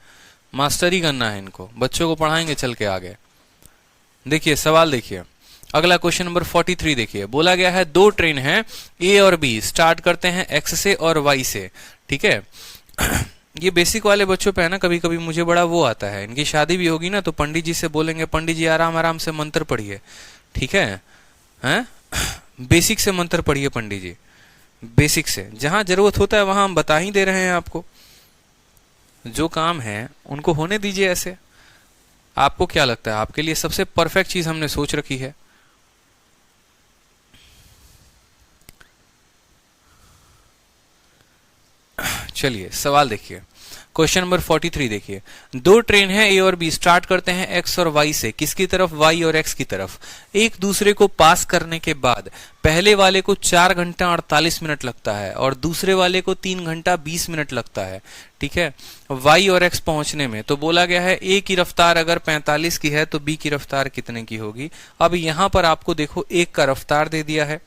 मास्टरी करना है इनको। बच्चों को पढ़ाएंगे चल के आगे। देखिए सवाल देखिए, अगला क्वेश्चन नंबर 43 देखिए। बोला गया है दो ट्रेन हैं ए और बी, स्टार्ट करते हैं एक्स से और वाई से, ठीक है। ये बेसिक वाले बच्चों पे है ना, कभी कभी मुझे बड़ा वो आता है। इनकी शादी भी होगी ना तो पंडित जी से बोलेंगे पंडित जी आराम आराम से मंत्र पढ़िए, ठीक है, हैं? बेसिक से मंत्र पढ़िए पंडित जी, बेसिक से। जहां जरूरत होता है वहां हम बता ही दे रहे हैं आपको। जो काम है उनको होने दीजिए ऐसे। आपको क्या लगता है, आपके लिए सबसे परफेक्ट चीज हमने सोच रखी है। चलिए सवाल देखिए, क्वेश्चन नंबर 43 देखिए। दो ट्रेन है ए और बी, स्टार्ट करते हैं एक्स और वाई से। किसकी तरफ? वाई और एक्स की तरफ। एक दूसरे को पास करने के बाद पहले वाले को 4 घंटा 48 मिनट लगता है और दूसरे वाले को 3 घंटा 20 मिनट लगता है, ठीक है, वाई और एक्स पहुंचने में। तो बोला गया है ए की रफ्तार अगर 45 की है तो बी की रफ्तार कितने की होगी। अब यहां पर आपको देखो एक का रफ्तार दे दिया है,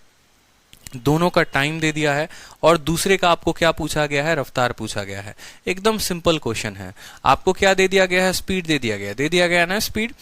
दोनों का टाइम दे दिया है, और दूसरे का आपको क्या पूछा गया है? रफ्तार पूछा गया है। एकदम सिंपल क्वेश्चन है। आपको क्या दे दिया गया है? स्पीड दे दिया गया ना स्पीड,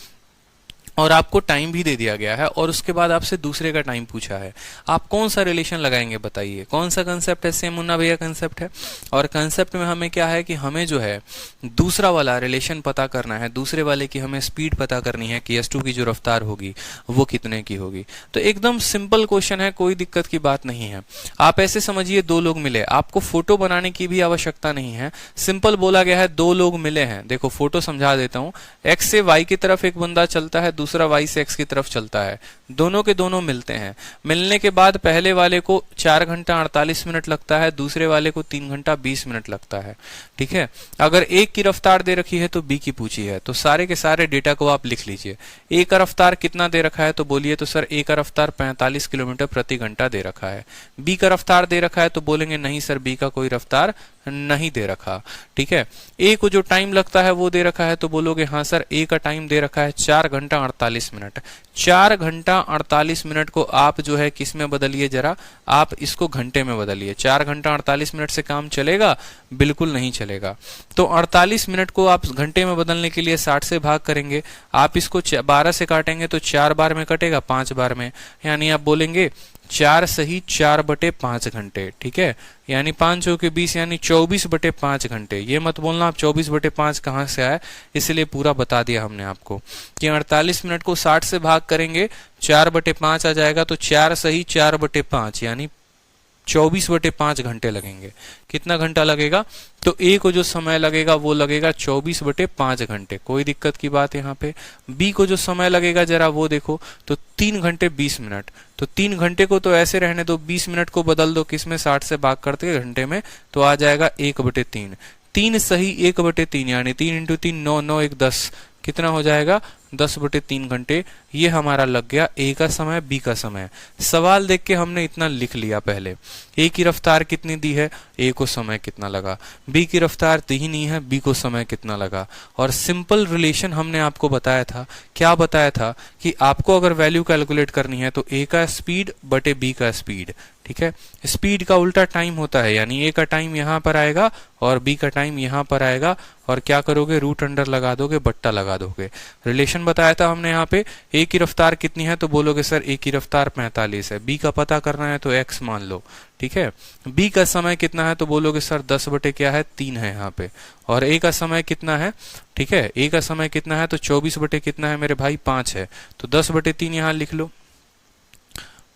और आपको टाइम भी दे दिया गया है, और उसके बाद आपसे दूसरे का टाइम पूछा है। आप कौन सा रिलेशन लगाएंगे बताइए? कौन सा कंसेप्ट है? सेम मुन्ना भैया कंसेप्ट है। और कंसेप्ट में हमें क्या है कि हमें जो है दूसरा वाला रिलेशन पता करना है, दूसरे वाले की हमें स्पीड पता करनी है कि S2 की जो रफ्तार होगी वो कितने की होगी। तो एकदम सिंपल क्वेश्चन है, कोई दिक्कत की बात नहीं है। आप ऐसे समझिए दो लोग मिले, आपको फोटो बनाने की भी आवश्यकता नहीं है। सिंपल बोला गया है दो लोग मिले हैं। देखो फोटो समझा देता हूं। एक्स से वाई की तरफ एक बंदा चलता है, दूसरा वाई से एक्स की तरफ चलता है। दोनों के दोनों मिलते हैं। मिलने के बाद पहले वाले को 4 घंटा 48 मिनट लगता है, दूसरे वाले को 3 घंटा 20 मिनट लगता है, ठीक है। अगर एक की रफ्तार दे रखी है तो बी की पूछी है, तो सारे के सारे डेटा को आप लिख लीजिए। ए का रफ्तार कितना दे रखा है तो बोलिए तो सर ए का रफ्तार 45 किलोमीटर प्रति घंटा दे रखा है। बी का रफ्तार दे रखा है तो बोलेंगे नहीं सर बी का कोई रफ्तार नहीं दे रखा, ठीक है। ए को जो टाइम लगता है वो दे रखा है तो बोलोगे हाँ सर ए का टाइम दे रखा है 4 घंटा 48 मिनट। 4 घंटा 48 मिनट को आप जो है किस में बदलिए, जरा आप इसको घंटे में बदलिए। 4 घंटा 48 मिनट से काम चलेगा? बिल्कुल नहीं चलेगा। तो 48 मिनट को आप घंटे में बदलने के लिए 60 से भाग करेंगे। आप इसको 12 से काटेंगे तो 4 बार में कटेगा, 5 बार में, यानी आप बोलेंगे 4 सही 4/5 घंटे, ठीक है। यानी 5 चौके 20, यानी 24/5 घंटे। ये मत बोलना आप 24/5 कहां से आया, इसलिए पूरा बता दिया हमने आपको कि 48 मिनट को 60 से भाग करेंगे 4/5 आ जाएगा, तो 4 सही 4/5 यानी 24/5 घंटे लगेंगे। कितना घंटा लगेगा? तो ए को जो समय लगेगा वो लगेगा 24/5 घंटे। कोई दिक्कत की बात यहाँ पे? बी को जो समय लगेगा जरा वो देखो, तो 3 घंटे 20 मिनट। तो 3 घंटे को तो ऐसे रहने दो, 20 मिनट को बदल दो किसमें? 60 से भाग करते घंटे में, तो आ जाएगा 1/3। 3 सही 1/3 यानी 3 × 3 9, 9 1 10, कितना हो जाएगा? 10/3 घंटे। ये हमारा लग गया ए का समय, बी का समय। सवाल देख के हमने इतना लिख लिया पहले। ए की रफ्तार कितनी दी है, ए को समय कितना लगा। बी की रफ्तार दी ही नहीं है, बी को समय कितना लगा। और सिंपल रिलेशन हमने आपको बताया था। क्या बताया था? कि आपको अगर वैल्यू कैलकुलेट करनी है तो ए का स्पीड बटे बी का स्पीड, ठीक है। स्पीड का उल्टा टाइम होता है, यानी ए का टाइम यहां पर आएगा और बी का टाइम यहां पर आएगा, और क्या करोगे? रूट अंडर लगा दोगे, बट्टा लगा दोगे। रिलेशन बताया था हमने यहाँ पे। ए की रफ्तार कितनी है तो बोलोगे सर ए की रफ्तार 45 है। बी का पता करना है तो एक्स मान लो, ठीक है। बी का समय कितना है तो बोलोगे सर 10/3 है यहाँ पे। और ए का समय कितना है, ठीक है, ए का समय कितना है तो 24 कितना है मेरे भाई? 5 है। तो 10/3 यहाँ लिख लो,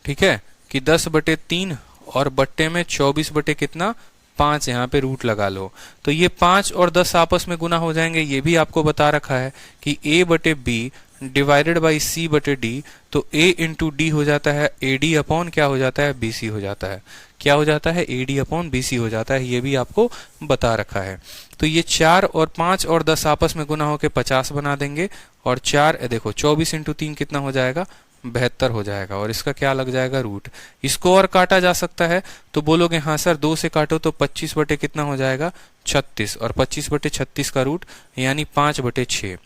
ठीक है, कि 10/3 और बट्टे में 24 5 यहाँ पे रूट लगा लो। तो ये 5 और 10 आपस में गुना हो जाएंगे। ये भी आपको बता रखा है कि a/b डिवाइडेड बाई सी बटे डी, तो ए इंटू डी हो जाता है ए डी अपॉन क्या हो जाता है, बी सी हो जाता है। क्या हो जाता है, A D upon B C हो जाता है। ये भी आपको बता रखा है। तो ये 4 और 5 और 10 आपस में गुना होकर 50 बना देंगे, और 4 देखो 24 इंटू 3 कितना हो जाएगा, 72 हो जाएगा, और इसका क्या लग जाएगा, रूट। इसको और काटा जा सकता है, तो बोलोगे हाँ सर 2 से काटो तो 25 बटे कितना हो जाएगा, 36, और 25 बटे 36 का रूट यानी 5 बटे 6।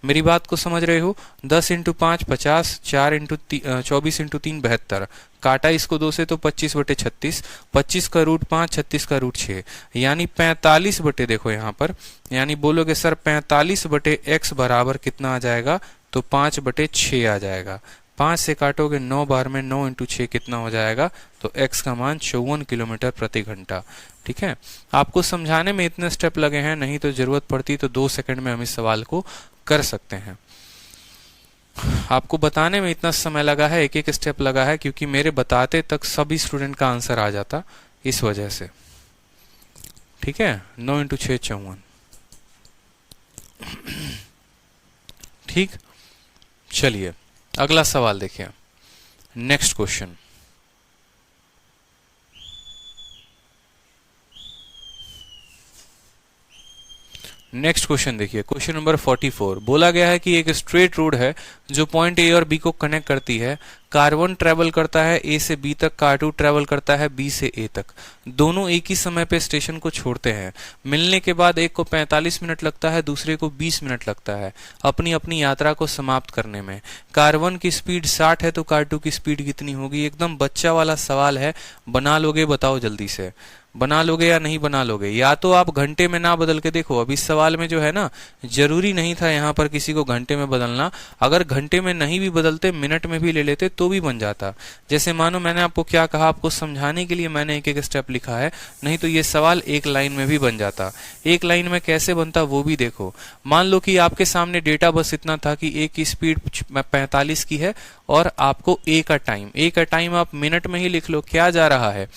मेरी बात को समझ रहे हो। 10 इंटू 5 50, 4 इंटू 24 इंटू 3 72, काटा इसको 2 से तो 25 बटे 36, 25 का रूट 5, 36 का रूट 6, यानी 45 बटे, देखो यहाँ पर, यानी बोलोगे सर 45 बटे x बराबर कितना आ जाएगा, तो 5 बटे 6 आ जाएगा। 5 से काटोगे 9 बार में, 9 इंटू 6 कितना हो जाएगा, तो x का मान 54 किलोमीटर प्रति घंटा। ठीक है, आपको समझाने में इतने स्टेप लगे हैं, नहीं तो जरूरत पड़ती तो 2 सेकंड में हम इस सवाल को कर सकते हैं। आपको बताने में इतना समय लगा है, एक एक स्टेप लगा है, क्योंकि मेरे बताते तक सभी स्टूडेंट का आंसर आ जाता, इस वजह से। ठीक है, 9 इंटू 6 54। ठीक, चलिए अगला सवाल देखिए। नेक्स्ट क्वेश्चन, नेक्स्ट क्वेश्चन देखिए, क्वेश्चन नंबर 44। बोला गया है कि एक स्ट्रेट रोड है जो पॉइंट ए और बी को कनेक्ट करती है। कार 1 ट्रेवल करता है ए से बी तक, कार 2 ट्रेवल करता है बी से ए तक। दोनों एक ही समय पे स्टेशन को छोड़ते हैं। मिलने के बाद एक को 45 मिनट लगता है, दूसरे को 20 मिनट लगता है अपनी अपनी यात्रा को समाप्त करने में। कार 1 की स्पीड 60 है, तो कार 2 की स्पीड कितनी होगी। एकदम बच्चा वाला सवाल है, बना लोगे, बताओ जल्दी से, बना लोगे या नहीं बना लोगे। या तो आप घंटे में ना बदल के देखो, अब इस सवाल में जो है ना, जरूरी नहीं था यहाँ पर किसी को घंटे में बदलना। अगर घंटे में नहीं भी बदलते, मिनट में भी ले लेते तो भी बन जाता। जैसे मानो मैंने आपको क्या कहा, आपको समझाने के लिए मैंने एक एक स्टेप लिखा है, नहीं तो ये सवाल एक लाइन में भी बन जाता। एक लाइन में कैसे बनता वो भी देखो। मान लो कि आपके सामने डेटा बस इतना था कि ए की स्पीड 45 की है, और आपको ए का टाइम आप मिनट में ही लिख लो। क्या जा रहा है,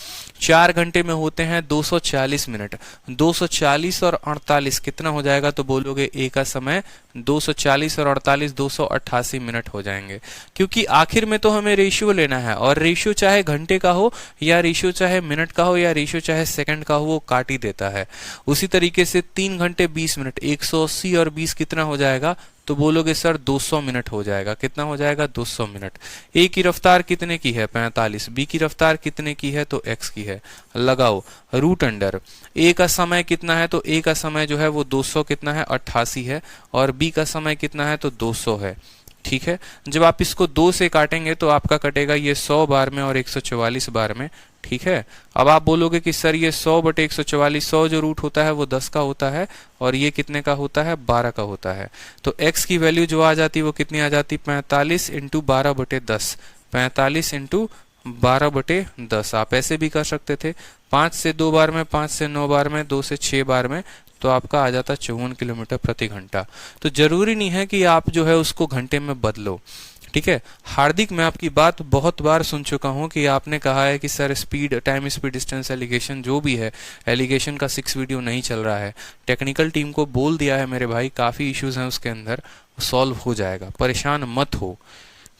4 घंटे में होते हैं 240 मिनट। 240 और 48 कितना हो जाएगा, तो बोलोगे ए का समय 240 और 48 288 मिनट हो जाएंगे। क्योंकि आखिर में तो हमें रेशियो लेना है, और रेशियो चाहे घंटे का हो, या रेशियो चाहे मिनट का हो, या रेशियो चाहे सेकंड का हो, वो काट ही देता है। उसी तरीके से 3 घंटे 20 मिनट, 180 और 20 कितना हो जाएगा, तो बोलोगे सर 200 मिनट हो जाएगा। कितना हो जाएगा, 200 मिनट। ए की रफ्तार कितने की है, 45। बी की रफ्तार कितने की है, तो एक्स की है। लगाओ रूट अंडर। ए का समय कितना है, तो ए का समय जो है वो 200 कितना है, 88 है, और बी का समय कितना है, तो 200 है। ठीक है, जब आप इसको 2 से काटेंगे तो आपका कटेगा ये 100 बार में और 144 बार में। ठीक है, अब आप बोलोगे कि सर ये 100 बटे 144, 100 जो रूट होता है वो 10 का होता है, और ये कितने का होता है, 12 का होता है। तो x की वैल्यू जो आ जाती वो कितनी आ जाती, 45 इंटू 12 बटे 10। 45 इंटू 12 बटे 10। आप ऐसे भी कर सकते थे, 5 से 2 बार में, 5 से 9 बार में, 2 से 6 बार में, तो आपका आ जाता 54 किलोमीटर प्रति घंटा। तो जरूरी नहीं है कि आप जो है उसको घंटे में बदलो। ठीक है, हार्दिक, मैं आपकी बात बहुत बार सुन चुका हूं कि आपने कहा है कि sir speed, time, speed, distance, allegation जो भी है, एलिगेशन का 6 वीडियो नहीं चल रहा है। टेक्निकल टीम को बोल दिया है मेरे भाई, काफी इश्यूज हैं उसके अंदर, सॉल्व हो जाएगा, परेशान मत हो।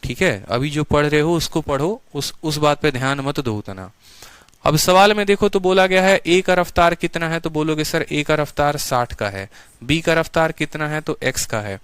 ठीक है, अभी जो पढ़ रहे हो उसको पढ़ो, उस बात पे ध्यान मत दो उतना। अब सवाल में देखो तो बोला गया है ए का रफ्तार कितना है, तो बोलोगे सर ए का रफ्तार 60 का है। बी का रफ्तार कितना है, तो एक्स का है।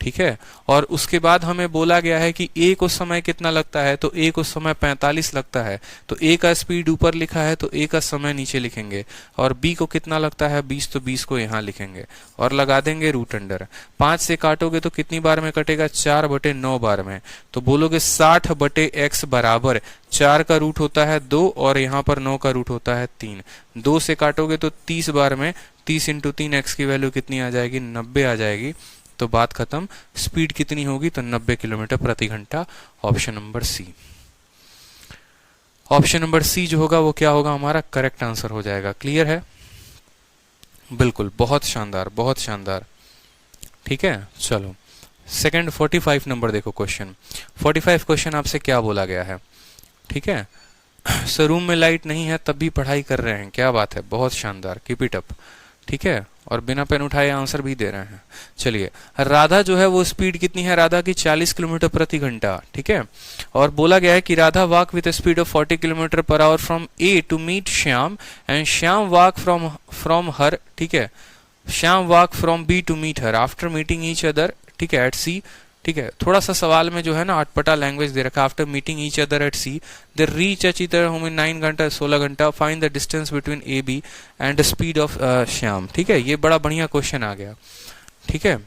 ठीक है, और उसके बाद हमें बोला गया है कि ए को समय कितना लगता है, तो ए को समय 45 लगता है। तो ए का स्पीड ऊपर लिखा है, तो ए का समय नीचे लिखेंगे, और बी को कितना लगता है 20, तो 20 को यहाँ लिखेंगे और लगा देंगे रूट अंडर। 5 से काटोगे तो कितनी बार में कटेगा, 4 बटे 9 बार में। तो बोलोगे 60 बटे एक्स बराबर 4 का रूट होता है 2, और यहाँ पर 9 का रूट होता है 3। 2 से काटोगे तो 30 बार में, 30 इंटू 3, एक्स की वैल्यू कितनी आ जाएगी, 90 आ जाएगी। तो बात खत्म। स्पीड कितनी होगी, तो 90 किलोमीटर प्रति घंटा। Option number C. Option number C जो होगा वो क्या होगा, हमारा करेक्ट आंसर हो जाएगा। क्लियर है, बिल्कुल, बहुत शानदार, बहुत शानदार। ठीक है, चलो सेकंड 45 नंबर देखो क्वेश्चन। 45 क्वेश्चन आपसे क्या बोला गया है। ठीक है, सर रूम में लाइट नहीं है तब भी पढ़ाई कर रहे हैं, क्या बात है, बहुत शानदार, कीप इट अप। ठीक है, और बिना पेन उठाए आंसर भी दे रहे हैं। चलिए, राधा जो है वो स्पीड कितनी है राधा की? 40 किलोमीटर प्रति घंटा। ठीक है, और बोला गया है कि Radha walk with speed of 40 kilometre per hour from A to meet Shyam and Shyam walk from her, ठीक है, Shyam walk from B to meet her after meeting each other, ठीक है, एट सी। ठीक है, थोड़ा सा सवाल में जो है ना अटपटा लैंग्वेज दे रखा है। After meeting each other at C they reach H either home in 9 घंटा 16 घंटा, find the distance between A B and speed of Shyam. ठीक है, ये बड़ा बढ़िया क्वेश्चन आ गया। ठीक है,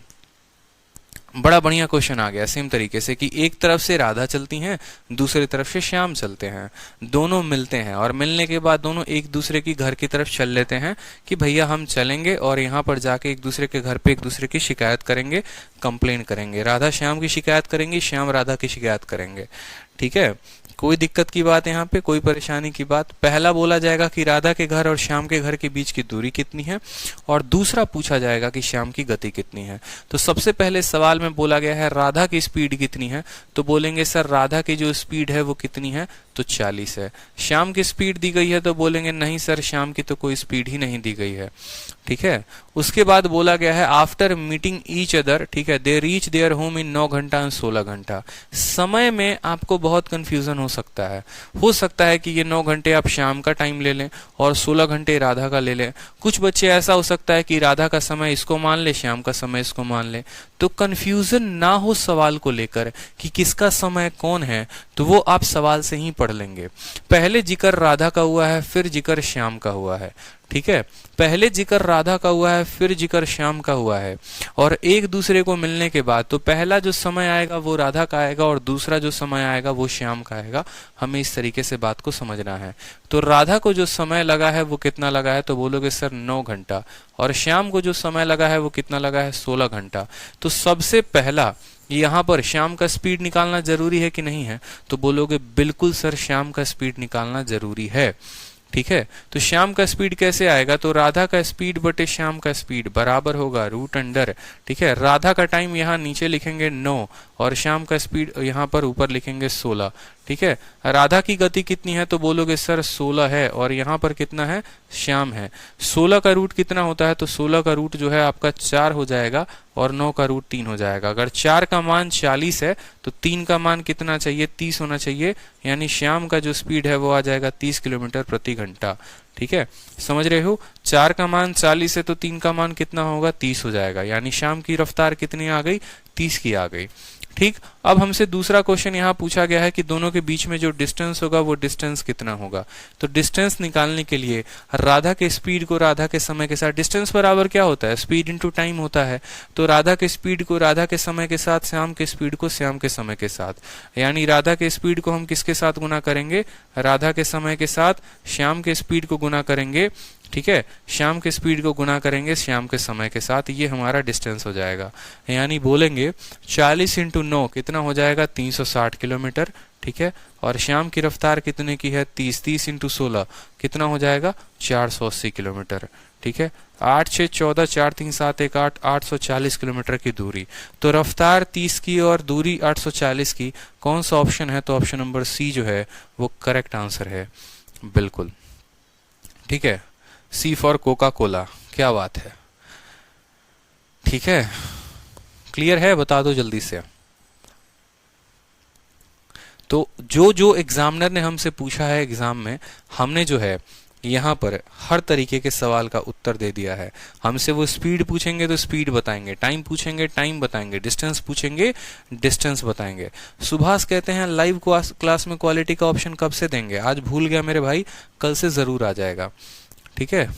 बड़ा बढ़िया क्वेश्चन आ गया। सेम तरीके से कि एक तरफ से राधा चलती हैं, दूसरी तरफ से श्याम चलते हैं, दोनों मिलते हैं और मिलने के बाद दोनों एक दूसरे की घर की तरफ चल लेते हैं कि भैया हम चलेंगे, और यहाँ पर जाके एक दूसरे के घर पे एक दूसरे की शिकायत करेंगे, कंप्लेन करेंगे। राधा श्याम की शिकायत करेंगी, श्याम राधा की शिकायत करेंगे। ठीक है, कोई दिक्कत की बात यहाँ पे, कोई परेशानी की बात? पहला बोला जाएगा कि राधा के घर और श्याम के घर के बीच की दूरी कितनी है, और दूसरा पूछा जाएगा कि श्याम की गति कितनी है। तो सबसे पहले सवाल में बोला गया है राधा की स्पीड कितनी है, तो बोलेंगे सर राधा की जो स्पीड है वो कितनी है, तो 40 है। श्याम की स्पीड दी गई है, तो बोलेंगे नहीं सर श्याम की तो कोई स्पीड ही नहीं दी गई है। ठीक है, उसके बाद बोला गया है आफ्टर मीटिंग ईच अदर, ठीक है, they reach their home in 9 घंटा और 16 घंटा। समय में आपको बहुत कंफ्यूजन हो सकता है कि ये 9 घंटे आप श्याम का टाइम ले लें और 16 घंटे राधा का ले लें। कुछ बच्चे ऐसा हो सकता है कि राधा का समय इसको मान ले, श्याम का समय इसको मान ले। तो कंफ्यूजन ना हो सवाल को लेकर कि किसका समय कौन है, तो वो आप सवाल से ही पढ़ लेंगे। पहले जिक्र राधा का हुआ है, फिर जिक्र श्याम का हुआ है। ठीक है, पहले जिक्र राधा का हुआ है, फिर जिक्र श्याम का हुआ है, और एक दूसरे को मिलने के बाद तो पहला जो समय आएगा वो राधा का आएगा और दूसरा जो समय आएगा वो श्याम का आएगा। हमें इस तरीके से बात को समझना है। तो राधा को जो समय लगा है वो कितना लगा है, तो बोलोगे सर 9 घंटा, और श्याम को जो समय लगा है वो कितना लगा है, 16 घंटा। तो सबसे पहला यहाँ पर श्याम का स्पीड निकालना जरूरी है कि नहीं है, तो बोलोगे बिल्कुल सर श्याम का स्पीड निकालना जरूरी है। ठीक है, तो श्याम का स्पीड कैसे आएगा, तो राधा का स्पीड बटे श्याम का स्पीड बराबर होगा रूट अंडर। ठीक है, राधा का टाइम यहाँ नीचे लिखेंगे 9 और श्याम का स्पीड यहाँ पर ऊपर लिखेंगे 16। ठीक है, राधा की गति कितनी है, तो बोलोगे सर 16 है, और यहाँ पर कितना है, श्याम है। 16 का रूट कितना होता है, तो 16 का रूट जो है आपका 4 हो जाएगा और 9 का रूट 3 हो जाएगा। अगर 4 का मान 40 है तो 3 का मान कितना चाहिए, 30 होना चाहिए, यानी श्याम का जो स्पीड है वो आ जाएगा 30 किलोमीटर प्रति घंटा। ठीक है, समझ रहे हो? 4 का मान 40 है तो 3 का मान कितना होगा, 30 हो जाएगा, यानी श्याम की रफ्तार कितनी आ गई, 30 की आ गई। ठीक, अब हमसे दूसरा क्वेश्चन यहाँ पूछा गया है कि दोनों के बीच में जो डिस्टेंस होगा वो डिस्टेंस कितना होगा। तो डिस्टेंस निकालने के लिए राधा के स्पीड को राधा के समय के साथ, डिस्टेंस बराबर क्या होता है, स्पीड इनटू टाइम होता है। तो राधा के स्पीड को राधा के समय के साथ, श्याम के स्पीड को श्याम के समय के साथ, यानी राधा के स्पीड को हम किसके साथ गुना करेंगे, राधा के समय के साथ, श्याम के स्पीड को गुना करेंगे। ठीक है, श्याम के स्पीड को गुना करेंगे श्याम के समय के साथ, ये हमारा डिस्टेंस हो जाएगा। यानी बोलेंगे 40 इंटू 9 कितना हो जाएगा, 360 किलोमीटर। ठीक है, और श्याम की रफ्तार कितने की है, 30, 30 इंटू 16 कितना हो जाएगा, 480 किलोमीटर। ठीक है, 8 6 14 4 3 7 1 8 840 किलोमीटर की दूरी। तो रफ्तार 30 की और दूरी 840 की, कौन सा ऑप्शन है, तो ऑप्शन नंबर सी जो है वो करेक्ट आंसर है, बिल्कुल। ठीक है, सी फॉर कोका कोला, क्या बात है। ठीक है, क्लियर है, बता दो जल्दी से। तो जो एग्जामिनर ने हमसे पूछा है एग्जाम में, हमने जो है यहाँ पर हर तरीके के सवाल का उत्तर दे दिया है। हमसे वो स्पीड पूछेंगे तो स्पीड बताएंगे, टाइम पूछेंगे टाइम बताएंगे, डिस्टेंस पूछेंगे डिस्टेंस बताएंगे। सुभाष कहते हैं लाइव क्लास में क्वालिटी का ऑप्शन कब से देंगे, आज भूल गया मेरे भाई, कल से जरूर आ जाएगा। ठीक है,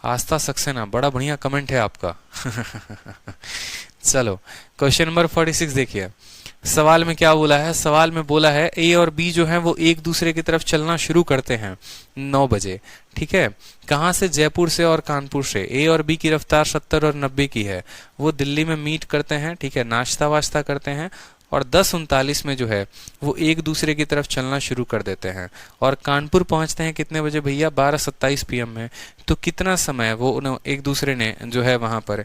आस्था सक्सेना, बड़ा बढ़िया कमेंट है आपका। चलो, क्वेश्चन नंबर 46 देखिए। सवाल में क्या बोला है, सवाल में बोला है ए और बी जो है वो एक दूसरे की तरफ चलना शुरू करते हैं 9 बजे। ठीक है, कहाँ से, जयपुर से और कानपुर से। ए और बी की रफ्तार 70 और 90 की है। वो दिल्ली में मीट करते हैं, ठीक है, नाश्ता वाश्ता करते हैं, और 10:39 में जो है वो एक दूसरे की तरफ चलना शुरू कर देते हैं, और कानपुर पहुंचते हैं कितने बजे भैया, 12:27 PM में। तो कितना समय वो एक दूसरे ने जो है वहां पर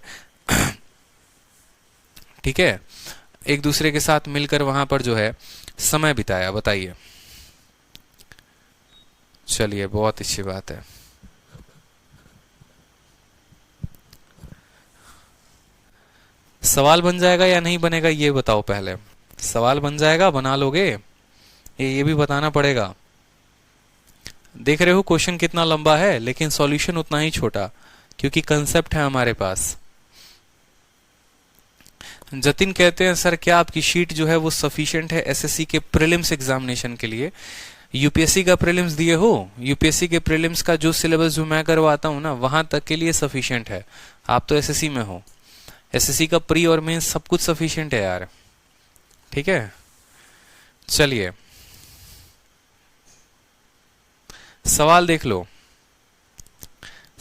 ठीक है, एक दूसरे के साथ मिलकर वहां पर जो है समय बिताया, बताइए। चलिए, बहुत अच्छी बात है। सवाल बन जाएगा या नहीं बनेगा ये बताओ पहले। सवाल बन जाएगा, बना लोगे? ये भी बताना पड़ेगा। देख रहे हो क्वेश्चन कितना लंबा है, लेकिन सॉल्यूशन उतना ही छोटा, क्योंकि कंसेप्ट है हमारे पास। जतिन कहते हैं सर क्या आपकी शीट जो है वो सफिशिएंट है एसएससी के प्रीलिम्स एग्जामिनेशन के लिए? यूपीएससी का प्रीलिम्स दिए हो? यूपीएससी के प्रीलिम्स का जो सिलेबस जो मैं करवाता हूं ना, वहां तक के लिए सफिशिएंट है। आप तो एसएससी में हो, एसएससी का प्री और मेंस सब कुछ सफिशिएंट है यार। ठीक है, चलिए सवाल देख लो,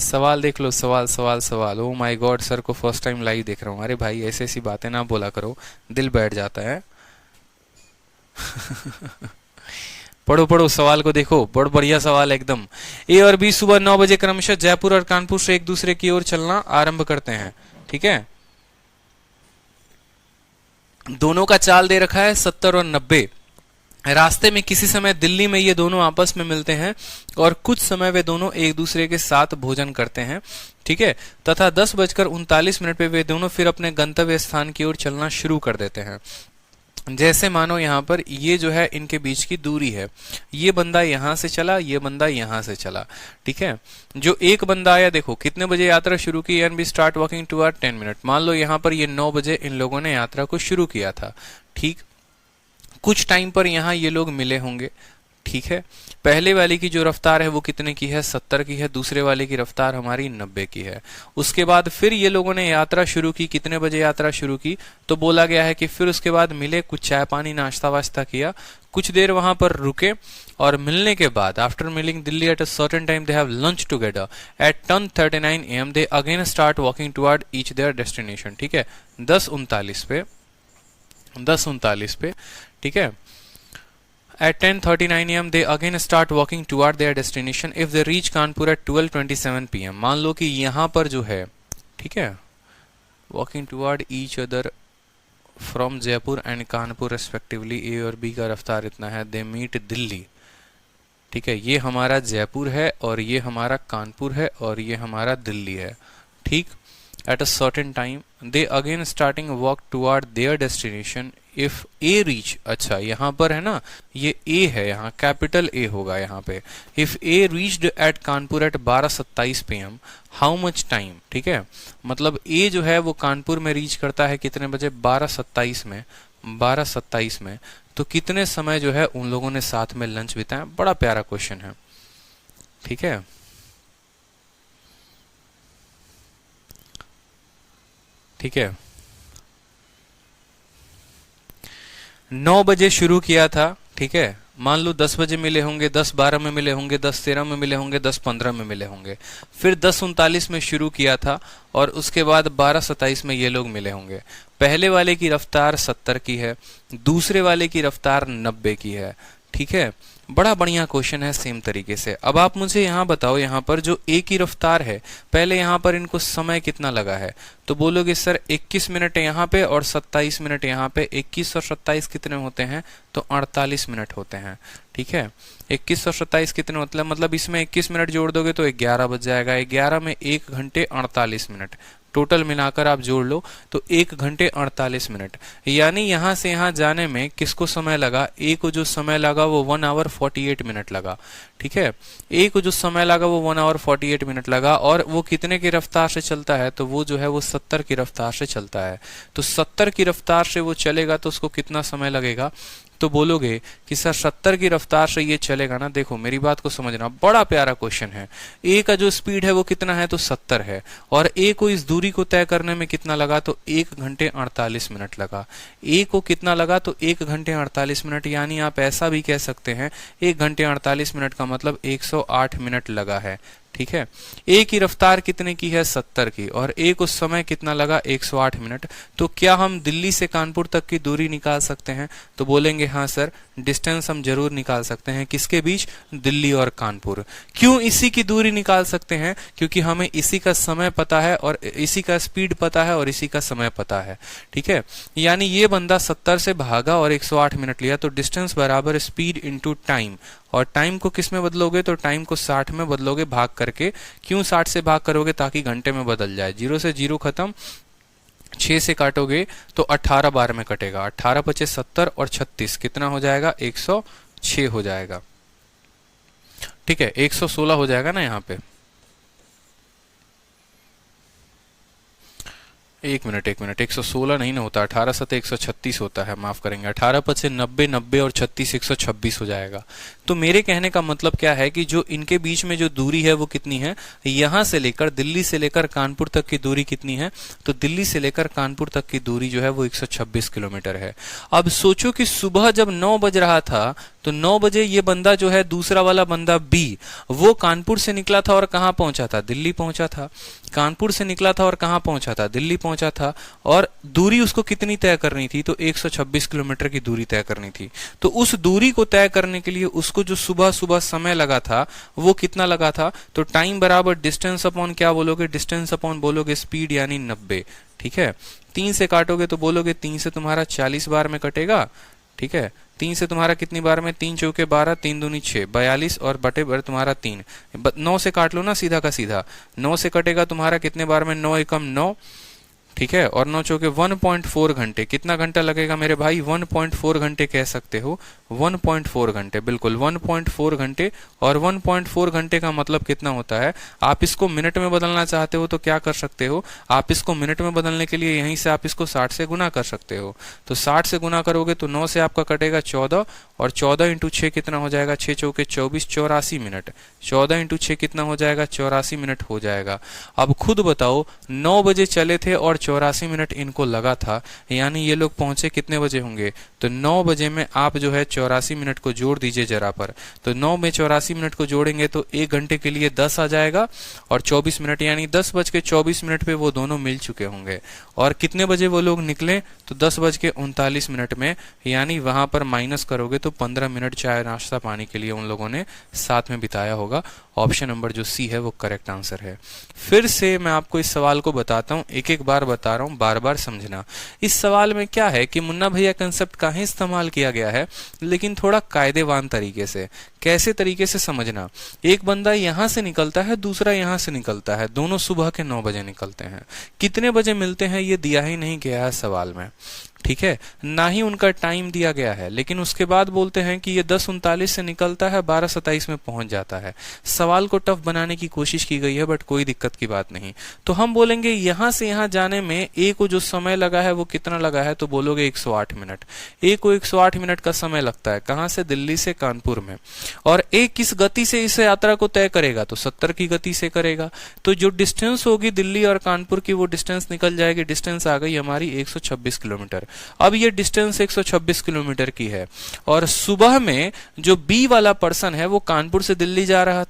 सवाल देख लो, सवाल सवाल सवाल। ओ माय गॉड, सर को फर्स्ट टाइम लाइव देख रहा हूं। अरे भाई ऐसी ऐसी बातें ना बोला करो, दिल बैठ जाता है। पढ़ो पढ़ो, सवाल को देखो, बड़ बढ़िया सवाल है एकदम। ए और बी सुबह 9 बजे क्रमशः जयपुर और कानपुर से एक दूसरे की ओर चलना आरंभ करते हैं। ठीक है, दोनों का चाल दे रखा है 70 और 90। रास्ते में किसी समय दिल्ली में ये दोनों आपस में मिलते हैं और कुछ समय वे दोनों एक दूसरे के साथ भोजन करते हैं। ठीक है, तथा 10:39 पे वे दोनों फिर अपने गंतव्य स्थान की ओर चलना शुरू कर देते हैं। जैसे मानो यहाँ पर ये जो है इनके बीच की दूरी है, ये बंदा यहां से चला, ये बंदा यहां से चला। ठीक है, जो एक बंदा आया, देखो कितने बजे यात्रा शुरू की, and B start walking toward 10 minute. मान लो यहाँ पर ये 9 बजे इन लोगों ने यात्रा को शुरू किया था। ठीक, कुछ टाइम पर यहाँ ये लोग मिले होंगे। ठीक है, पहले वाले की जो रफ्तार है वो कितने की है, 70 की है। दूसरे वाले की रफ्तार हमारी 90 की है। उसके बाद फिर ये लोगों ने यात्रा शुरू की, कितने बजे यात्रा शुरू की, तो बोला गया है कि फिर उसके बाद मिले, कुछ चाय पानी नाश्ता वास्ता किया, कुछ देर वहां पर रुके, और मिलने के बाद after milling Delhi at a certain time they have lunch together at 10:39 AM they again start walking toward each their destination. ठीक है, 10:39 पे, ठीक है, at 10:39 AM they again start walking toward their destination if they reach Kanpur at 12:27 PM। मान लो कि यहाँ पर जो है, ठीक है, walking toward each other from Jaipur and Kanpur respectively, ए और बी का रफ्तार इतना है, they meet दिल्ली। ठीक है, ये हमारा जयपुर है और ये हमारा कानपुर है और ये हमारा दिल्ली है। ठीक, at a certain time they again starting walk toward their destination if A reach। अच्छा यहाँ पर है ना, ये A है, यहाँ कैपिटल A होगा यहाँ पे। if A reached at Kanpur at 12:27 PM how much time। ठीक है, मतलब A जो है वो कानपुर में रीच करता है कितने बजे, 12:27 में। 12:27 में तो कितने समय जो है उन लोगों ने साथ में लंच बिताया। बड़ा प्यारा क्वेश्चन है। ठीक है, ठीक है, 9 बजे शुरू किया था। ठीक है, मान लो 10 बजे मिले होंगे, 10:12 में मिले होंगे, 10:13 में मिले होंगे, 10:15 में मिले होंगे, फिर 10:39 में शुरू किया था और उसके बाद 12:27 में ये लोग मिले होंगे। पहले वाले की रफ्तार 70 की है, दूसरे वाले की रफ्तार 90 की है। ठीक है, बड़ा बढ़िया क्वेश्चन है सेम तरीके से। अब आप मुझे यहाँ बताओ, यहाँ पर जो ए की रफ्तार है, पहले यहाँ पर इनको समय कितना लगा है, तो बोलोगे सर 21 मिनट यहाँ पे और 27 मिनट यहाँ पे। 21 और 27 कितने होते हैं, तो 48 मिनट होते हैं। ठीक है, 21 और 27 कितने मतलब इसमें 21 मिनट जोड़ दोगे तो 11 बज जाएगा। 11 में 1 घंटे 48 मिनट, टोटल मिलाकर आप जोड़ लो तो 1 घंटे 48 मिनट। यानी यहां से यहां जाने में किसको समय लगा, ए को जो समय लगा वो 1 आवर 48 मिनट लगा। ठीक है, ए को जो समय लगा वो 1 आवर 48 मिनट लगा, और वो कितने की रफ्तार से चलता है, तो वो जो है वो 70 की रफ्तार से चलता है। तो 70 की रफ्तार से वो चलेगा तो उसको कितना समय लगेगा, तो बोलोगे कि सर 70 की रफ्तार से ये चलेगा ना। देखो मेरी बात को समझना, बड़ा प्यारा क्वेश्चन है। ए का जो स्पीड है वो कितना है, तो 70 है, और ए को इस दूरी को तय करने में कितना लगा, तो 1 घंटे 48 मिनट लगा। ए को कितना लगा, तो 1 घंटे 48 मिनट। यानी आप ऐसा भी कह सकते हैं 1 घंटे 48 मिनट का मतलब 108 मिनट लगा है। ठीक है, ए की रफ्तार कितने की है, 70 की, और ए को समय कितना लगा, 108 मिनट। तो क्या हम दिल्ली से कानपुर तक की दूरी निकाल सकते हैं, तो बोलेंगे हाँ सर, डिस्टेंस हम जरूर निकाल सकते हैं। किसके बीच, दिल्ली और कानपुर। क्यों इसी की दूरी निकाल सकते हैं, क्योंकि हमें इसी का समय पता है और इसी का स्पीड पता है और इसी का समय पता है। ठीक है, यानी ये बंदा 70 से भागा और 108 मिनट लिया, तो डिस्टेंस बराबर स्पीड इंटू टाइम, और टाइम को किस में बदलोगे, तो टाइम को 60 में बदलोगे भाग करके। क्यों 60 से भाग करोगे, ताकि घंटे में बदल जाए। 0 से 0 खत्म, 6 से काटोगे तो 18 बार में कटेगा। 18 पचे 70 और 36 कितना हो जाएगा, 106 हो जाएगा। ठीक है, 116 हो जाएगा ना यहाँ पे। एक मिनट 116 नहीं ना होता, 18 सतह 136 होता है, माफ करेंगे। 18 पचे 90, 90 और 36 126 हो जाएगा। तो मेरे कहने का मतलब क्या है कि जो इनके बीच में जो दूरी है वो कितनी है, यहां से लेकर दिल्ली से लेकर कानपुर तक की दूरी कितनी है, तो दिल्ली से लेकर कानपुर तक की दूरी जो है वो 126 किलोमीटर है। अब सोचो कि सुबह जब 9 बज रहा था तो 9 बजे ये बंदा जो है, दूसरा वाला बंदा बी, वो कानपुर से निकला था और कहां पहुंचा था, दिल्ली पहुंचा था। कानपुर से निकला था और कहां पहुंचा था, दिल्ली पहुंचा था। और दूरी उसको कितनी तय करनी थी, तो 126 किलोमीटर की दूरी तय करनी थी। तो उस दूरी को तय करने के लिए उसको जो सुबह सुबह समय लगा था वो कितना लगा था, तो टाइम बराबर डिस्टेंस अपॉन क्या बोलोगे, डिस्टेंस अपॉन बोलोगे स्पीड, यानी 90। ठीक है, 3 से काटोगे तो बोलोगे 3 से तुम्हारा 40 बार में कटेगा। ठीक है, 3 से तुम्हारा कितनी बार में, 3 चौके 12, 3 दूनी 6, 42 और बटे बर तुम्हारा 3। 9 से काट लो ना सीधा का सीधा, 9 से कटेगा तुम्हारा कितने बार में, 9 एकम 9। ठीक है, और 9 चौके 1.4 घंटे। कितना घंटा लगेगा मेरे भाई, 1.4 घंटे कह सकते हो, 1.4 घंटे, बिल्कुल 1.4 घंटे। और 1.4 घंटे का मतलब कितना होता है, आप इसको मिनट में बदलना चाहते हो तो क्या कर सकते हो, आप इसको मिनट में बदलने के लिए यहीं से आप इसको 60 से गुना कर सकते हो। तो 60 से गुना करोगे तो 9 से आपका कटेगा 14, और 14 इंटू 6 कितना हो जाएगा, 6 चौके 24, 84 मिनट। 14 इंटू 6 कितना हो जाएगा, 84 मिनट हो जाएगा। अब खुद बताओ, 9 बजे चले थे और 84 मिनट इनको लगा था, यानी ये लोग पहुंचे कितने बजे होंगे, तो 9 बजे में आप जो है 84 मिनट को जोड़ दीजिए जरा पर। तो 9 में 84 मिनट को जोड़ेंगे तो 1 घंटे के लिए 10 आ जाएगा, और 24 मिनट यानी 10:24 पे वो दोनों मिल चुके होंगे। और कितने बजे वो लोग निकले, तो 10:39 में, यानी वहां पर माइनस करोगे तो 15 मिनट चाय नाश्ता पानी के लिए उन लोगों ने साथ में बिताया होगा। ऑप्शन नंबर जो सी है वो करेक्ट आंसर है। फिर से मैं आपको इस सवाल को बताता हूं, एक एक बार बता रहा हूं, बार बार समझना। इस सवाल में क्या है कि मुन्ना भैया कंसेप्ट का ही इस्तेमाल किया गया है, लेकिन थोड़ा कायदेवान तरीके से। कैसे तरीके से समझना, एक बंदा यहां से निकलता है, दूसरा यहां से निकलता है, दोनों सुबह के 9 बजे निकलते हैं। कितने बजे मिलते हैं ये दिया ही नहीं गया है सवाल में। ठीक है, ना ही उनका टाइम दिया गया है, लेकिन उसके बाद बोलते हैं कि ये 10:39 से निकलता है, 12:27 में पहुंच जाता है। सवाल को टफ बनाने की कोशिश की गई है, बट कोई दिक्कत की बात नहीं। तो हम बोलेंगे यहां से यहां जाने में ए को जो समय लगा है वो कितना लगा है, तो बोलोगे 108 मिनट। ए को 108 मिनट का समय लगता है, कहां से, दिल्ली से कानपुर में। और ए किस गति से इस यात्रा को तय करेगा, तो 70 की गति से करेगा। तो जो डिस्टेंस होगी दिल्ली और कानपुर की, वो डिस्टेंस निकल जाएगी। डिस्टेंस आ गई हमारी 126 किलोमीटर। अब ये डिस्टेंस 126 किलोमीटर की है, और सुबह में जो बी वाला पर्सन है वो कानपुर से दिल्ली जा रहा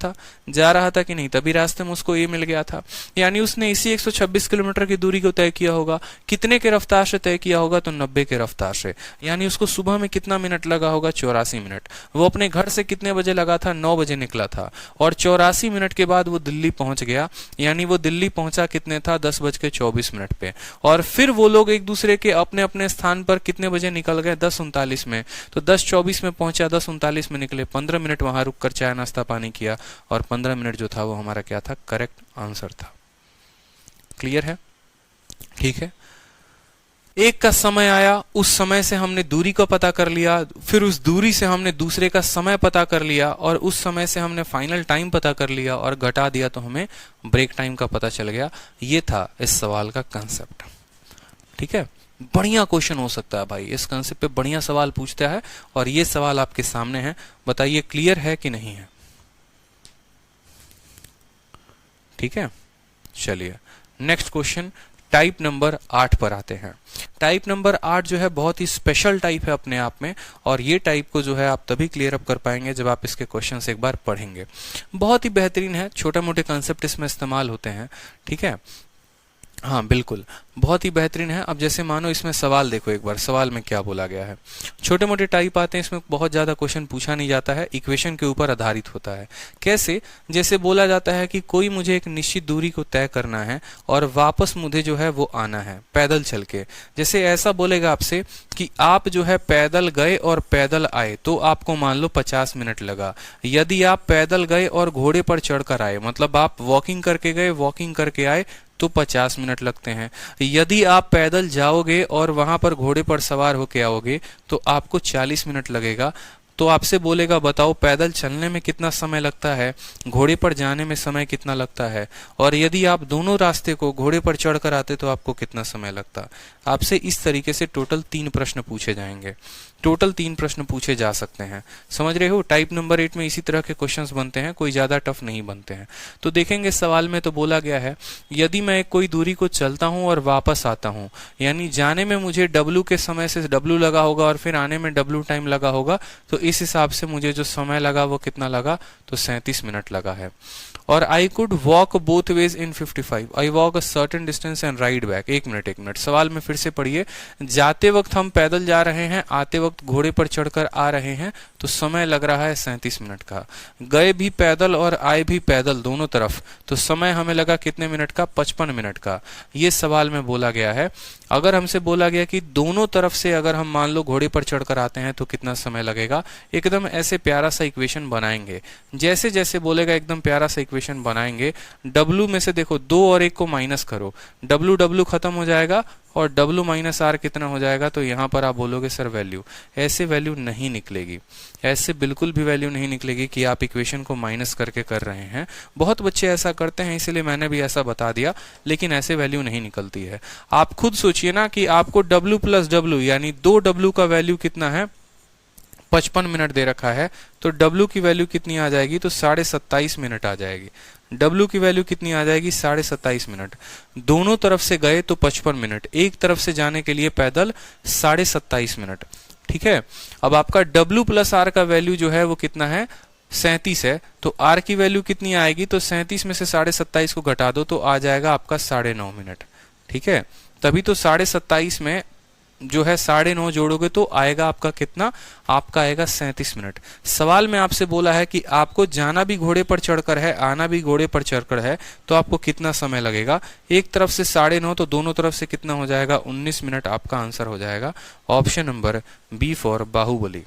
था कि नहीं, तभी रास्ते में उसको ये मिल गया था। यानी उसने इसी 126 किलोमीटर की दूरी को तय किया होगा। कितने के रफ्तार से तय किया होगा, तो 90 के रफ्तार से। यानी उसको सुबह में कितना मिनट लगा होगा, 84 मिनट। वो अपने घर से कितने बजे लगा था, 9 बजे निकला था, और 84 मिनट के बाद वो दिल्ली पहुंच गया। यानी वो दिल्ली पहुंचा कितने था, 10:24 पे। और फिर वो लोग एक दूसरे के अपने अपने स्थान पर कितने बजे निकल गए, 10:39 में। तो 10:24 में पहुंचा, 10:39 में निकले, 15 मिनट वहां रुककर चाय नाश्ता पानी किया, और 15 मिनट जो था वो हमारा क्या था, करेक्ट आंसर था। क्लियर है? ठीक है, एक का समय आया, उस समय से हमने दूरी को पता कर लिया, फिर उस दूरी से हमने दूसरे का समय पता कर लिया, और उस समय से हमने फाइनल टाइम पता कर लिया, और घटा दिया तो हमें ब्रेक टाइम का पता चल गया। ये था इस सवाल का कंसेप्ट। ठीक है, बढ़िया क्वेश्चन हो सकता है भाई, इस कंसेप्ट पे बढ़िया सवाल पूछता है, और ये सवाल आपके सामने है। बताइए क्लियर है कि नहीं है? ठीक है, चलिए नेक्स्ट क्वेश्चन टाइप नंबर 8 पर आते हैं। टाइप नंबर 8 जो है बहुत ही स्पेशल टाइप है अपने आप में, और ये टाइप को जो है आप तभी क्लियर अप कर पाएंगे जब आप इसके क्वेश्चन एक बार पढ़ेंगे। बहुत ही बेहतरीन है, छोटे मोटे कंसेप्ट इसमें इस्तेमाल होते हैं। ठीक है, हाँ बिल्कुल। बहुत ही बेहतरीन है। अब जैसे मानो इसमें सवाल देखो, एक बार सवाल में क्या बोला गया है। छोटे मोटे टाइप आते हैं, इसमें बहुत ज्यादा क्वेश्चन पूछा नहीं जाता है, इक्वेशन के ऊपर आधारित होता है। कैसे? जैसे बोला जाता है कि कोई मुझे एक निश्चित दूरी को तय करना है और वापस मुझे जो है वो आना है पैदल चल के। जैसे ऐसा बोलेगा आपसे कि आप जो है पैदल गए और पैदल आए, तो आपको मान लो 50 मिनट लगा। यदि आप पैदल गए और घोड़े पर चढ़कर आए, मतलब आप वॉकिंग करके गए, वॉकिंग करके आए, तो 50 मिनट लगते हैं। यदि आप पैदल जाओगे और वहां पर घोड़े पर सवार होके आओगे तो आपको 40 मिनट लगेगा। तो आपसे बोलेगा बताओ पैदल चलने में कितना समय लगता है, घोड़े पर जाने में समय कितना लगता है, और यदि आप दोनों रास्ते को घोड़े पर चढ़कर आते तो आपको कितना समय लगता। आपसे इस तरीके से टोटल 3 प्रश्न पूछे जाएंगे, टोटल 3 प्रश्न पूछे जा सकते हैं। समझ रहे हो? टाइप नंबर 8 में इसी तरह के क्वेश्चंस बनते हैं, कोई ज्यादा टफ नहीं बनते हैं। तो देखेंगे सवाल में तो बोला गया है यदि मैं कोई दूरी को चलता हूं और वापस आता हूं, यानी जाने में मुझे W के समय से W लगा होगा और फिर आने में W टाइम लगा होगा, तो इस हिसाब से मुझे जो समय लगा वो कितना लगा, तो 37 मिनट लगा है। और I could walk both ways in 55, I walk a certain distance and ride back. एक मिनट सवाल में फिर से पढ़िए। जाते वक्त हम पैदल जा रहे हैं, आते वक्त घोड़े पर चढ़कर आ रहे हैं, तो समय लग रहा है 37 मिनट का। गए भी पैदल और आए भी पैदल दोनों तरफ, तो समय हमें लगा कितने मिनट का, 55 मिनट का। ये सवाल में बोला गया है। अगर हमसे बोला गया कि दोनों तरफ से अगर हम मान लो घोड़े पर चढ़कर आते हैं तो कितना समय लगेगा, एकदम ऐसे प्यारा सा इक्वेशन बनाएंगे। जैसे जैसे बोलेगा एकदम प्यारा सा इक्वेशन बनाएंगे। W में से देखो 2 और 1 को माइनस करो, W खत्म हो जाएगा और W माइनस R कितना हो जाएगा, तो यहाँ पर आप बोलोगे सर वैल्यू। ऐसे वैल्यू नहीं निकलेगी, ऐसे बिल्कुल भी वैल्यू नहीं निकलेगी कि आप इक्वेशन को माइनस करके कर रहे हैं। बहुत बच्चे ऐसा करते हैं, इसलिए मैंने भी ऐसा बता दिया, लेकिन ऐसे वैल्यू नहीं निकलती है। आप खुद सोचिए ना कि आपको W प्लस W यानी 2W का वैल्यू कितना है, 55 मिनट दे रखा है, तो W की वैल्यू कितनी आ जाएगी, तो 27.5 मिनट आ जाएगी। W की वैल्यू कितनी आ जाएगी, 27.5 मिनट। दोनों तरफ से गए तो 55 मिनट, एक तरफ से जाने के लिए पैदल 27.5 मिनट। ठीक है। अब आपका W प्लस R का वैल्यू जो है वो कितना है, 37 है, तो R की वैल्यू कितनी आएगी, तो 37 में से 27.5 को घटा दो तो आ जाएगा आपका 9.5 मिनट। ठीक है। तभी तो 27.5 में जो है 9.5 जोड़ोगे तो आएगा आपका कितना, आपका आएगा 37 मिनट। सवाल में आपसे बोला है कि आपको जाना भी घोड़े पर चढ़कर है, आना भी घोड़े पर चढ़कर है, तो आपको कितना समय लगेगा। एक तरफ से 9.5 तो दोनों तरफ से कितना हो जाएगा, 19 मिनट आपका आंसर हो जाएगा। Option number B for Bahubali.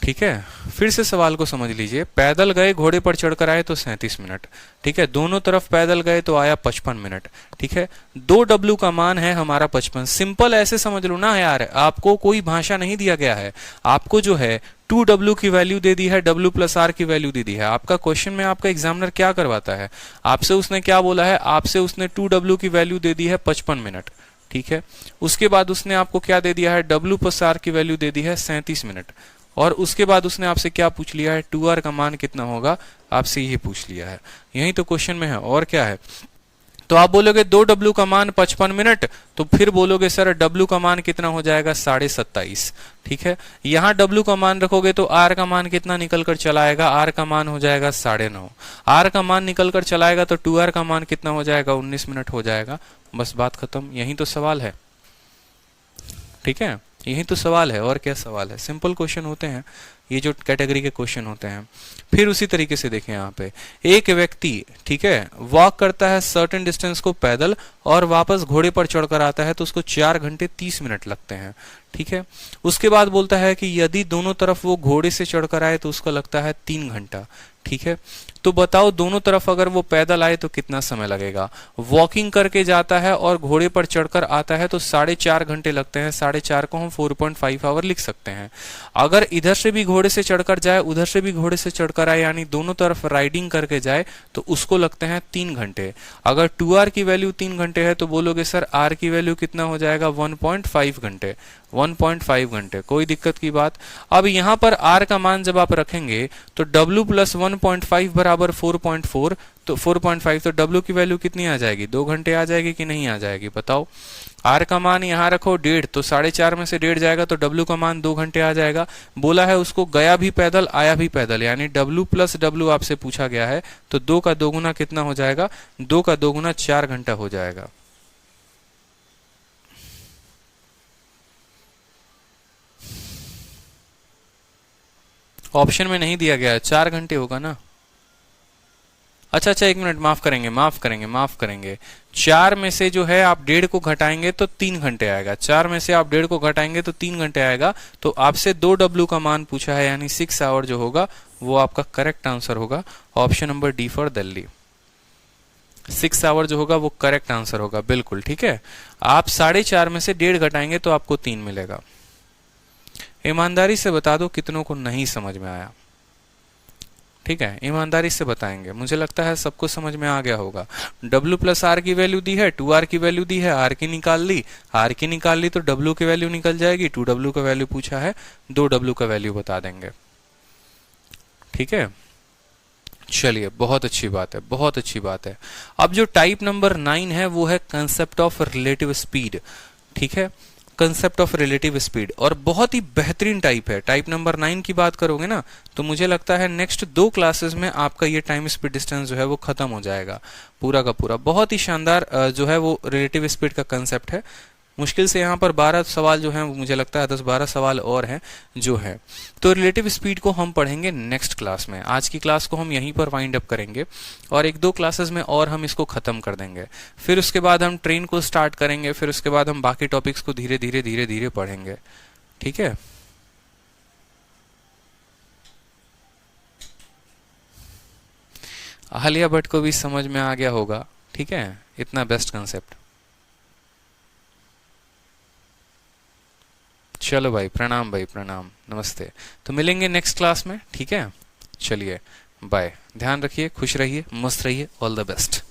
ठीक है। फिर से सवाल को समझ लीजिए। पैदल गए, घोड़े पर चढ़कर आए तो 37 मिनट। ठीक है। दोनों तरफ पैदल गए तो आया 55 मिनट। ठीक है। 2W का मान है हमारा 55। सिंपल ऐसे समझ लो ना यार, आपको कोई भाषा नहीं दिया गया है। आपको जो है 2W की वैल्यू दे दी है, W प्लस R की वैल्यू दे दी है। आपका क्वेश्चन में आपका एग्जामिनर क्या करवाता है, आपसे उसने क्या बोला है, आपसे उसने 2W की वैल्यू दे दी है 55 मिनट। ठीक है। उसके बाद उसने आपको क्या दे दिया है, W प्लस R की वैल्यू दे दी है 37 मिनट। और उसके बाद उसने आपसे क्या पूछ लिया है, 2R का मान कितना होगा, आपसे ये पूछ लिया है। यही तो क्वेश्चन में है, और क्या है। तो आप बोलोगे 2W का मान 55 मिनट, तो फिर बोलोगे सर W का मान कितना हो जाएगा, 27.5। ठीक है। यहाँ W का मान रखोगे तो R का मान कितना निकल कर चला आएगा, R का मान हो जाएगा 9.5। R का मान निकल कर चला आएगा तो 2R का मान कितना हो जाएगा, 19 मिनट हो जाएगा। बस बात खत्म। यही तो सवाल है। ठीक है। यही तो सवाल है, और क्या सवाल है। सिंपल क्वेश्चन होते हैं ये जो कैटेगरी के क्वेश्चन होते हैं। फिर उसी तरीके से देखें यहाँ पे, एक व्यक्ति ठीक है वॉक करता है सर्टेन डिस्टेंस को पैदल और वापस घोड़े पर चढ़कर आता है, तो उसको 4 घंटे 30 मिनट लगते हैं। ठीक है। उसके बाद बोलता है कि यदि दोनों तरफ वो घोड़े से चढ़कर आए तो उसको लगता है 3 घंटा। ठीक है। तो बताओ दोनों तरफ अगर वो पैदल आए तो कितना समय लगेगा। वॉकिंग करके जाता है और घोड़े पर चढ़कर आता है तो 4.5 घंटे लगते हैं। 4.5 को हम 4.5 आवर लिख सकते हैं। अगर इधर से भी घोड़े से चढ़कर जाए, उधर से भी घोड़े से चढ़कर आए, यानी दोनों तरफ राइडिंग करके जाए, तो उसको लगते हैं 3 घंटे। अगर 2R की वैल्यू 3 घंटे है तो बोलोगे सर R की वैल्यू कितना हो जाएगा, 1.5 घंटे। 1.5 घंटे, कोई दिक्कत की बात। अब यहां पर r का मान जब आप रखेंगे तो w प्लस 1.5 बराबर 4.4, तो 4.5, तो w की वैल्यू कितनी आ जाएगी, 2 घंटे आ जाएगी कि नहीं आ जाएगी बताओ। r का मान यहां रखो 1.5, तो 4.5 में से 1.5 जाएगा तो w का मान 2 घंटे आ जाएगा। बोला है उसको गया भी पैदल आया भी पैदल, यानी w प्लस w आपसे पूछा गया है, तो 2 का 2 गुना कितना हो जाएगा, 2 का 2 गुना 4 घंटा हो जाएगा। ऑप्शन में नहीं दिया गया है, 4 घंटे होगा ना। अच्छा, 1 मिनट, माफ करेंगे। 4 में से जो है आप 1.5 को घटाएंगे तो 3 घंटे आएगा। 4 में से आप 1.5 को घटाएंगे तो 3 घंटे आएगा। तो आपसे 2w का मान पूछा है, यानी 6 आवर जो होगा वो आपका करेक्ट आंसर होगा। Option number D for Delhi, 6 hour जो होगा वो करेक्ट आंसर होगा, बिल्कुल ठीक है। आप 4.5 में से 1.5 घटाएंगे तो आपको 3 मिलेगा। ईमानदारी से बता दो कितनों को नहीं समझ में आया, ठीक है, ईमानदारी से बताएंगे। मुझे लगता है सबको समझ में आ गया होगा। w प्लस आर की वैल्यू दी है, 2r की वैल्यू दी है, r की निकाल ली तो w की वैल्यू निकल जाएगी। 2w का वैल्यू पूछा है, 2w का वैल्यू बता देंगे, ठीक है। चलिए, बहुत अच्छी बात है। अब जो टाइप नंबर 9 है वो है कंसेप्ट ऑफ रिलेटिव स्पीड, ठीक है, कंसेप्ट ऑफ रिलेटिव स्पीड, और बहुत ही बेहतरीन टाइप है। टाइप नंबर 9 की बात करोगे ना तो मुझे लगता है नेक्स्ट 2 क्लासेस में आपका ये टाइम स्पीड डिस्टेंस जो है वो खत्म हो जाएगा पूरा का पूरा। बहुत ही शानदार जो है वो रिलेटिव स्पीड का कंसेप्ट है। मुश्किल से यहाँ पर 12 सवाल जो हैं, मुझे लगता है 10-12 सवाल और हैं जो है। तो रिलेटिव स्पीड को हम पढ़ेंगे नेक्स्ट क्लास में। आज की क्लास को हम यहीं पर वाइंड अप करेंगे और 1-2 क्लासेस में और हम इसको खत्म कर देंगे। फिर उसके बाद हम ट्रेन को स्टार्ट करेंगे, फिर उसके बाद हम बाकी टॉपिक्स को धीरे धीरे पढ़ेंगे, ठीक है। आलिया भट्ट को भी समझ में आ गया होगा, ठीक है, इतना बेस्ट कंसेप्ट। चलो भाई, प्रणाम भाई, प्रणाम, नमस्ते। तो मिलेंगे नेक्स्ट क्लास में, ठीक है। चलिए, बाय, ध्यान रखिए, खुश रहिए, मस्त रहिए, ऑल द बेस्ट।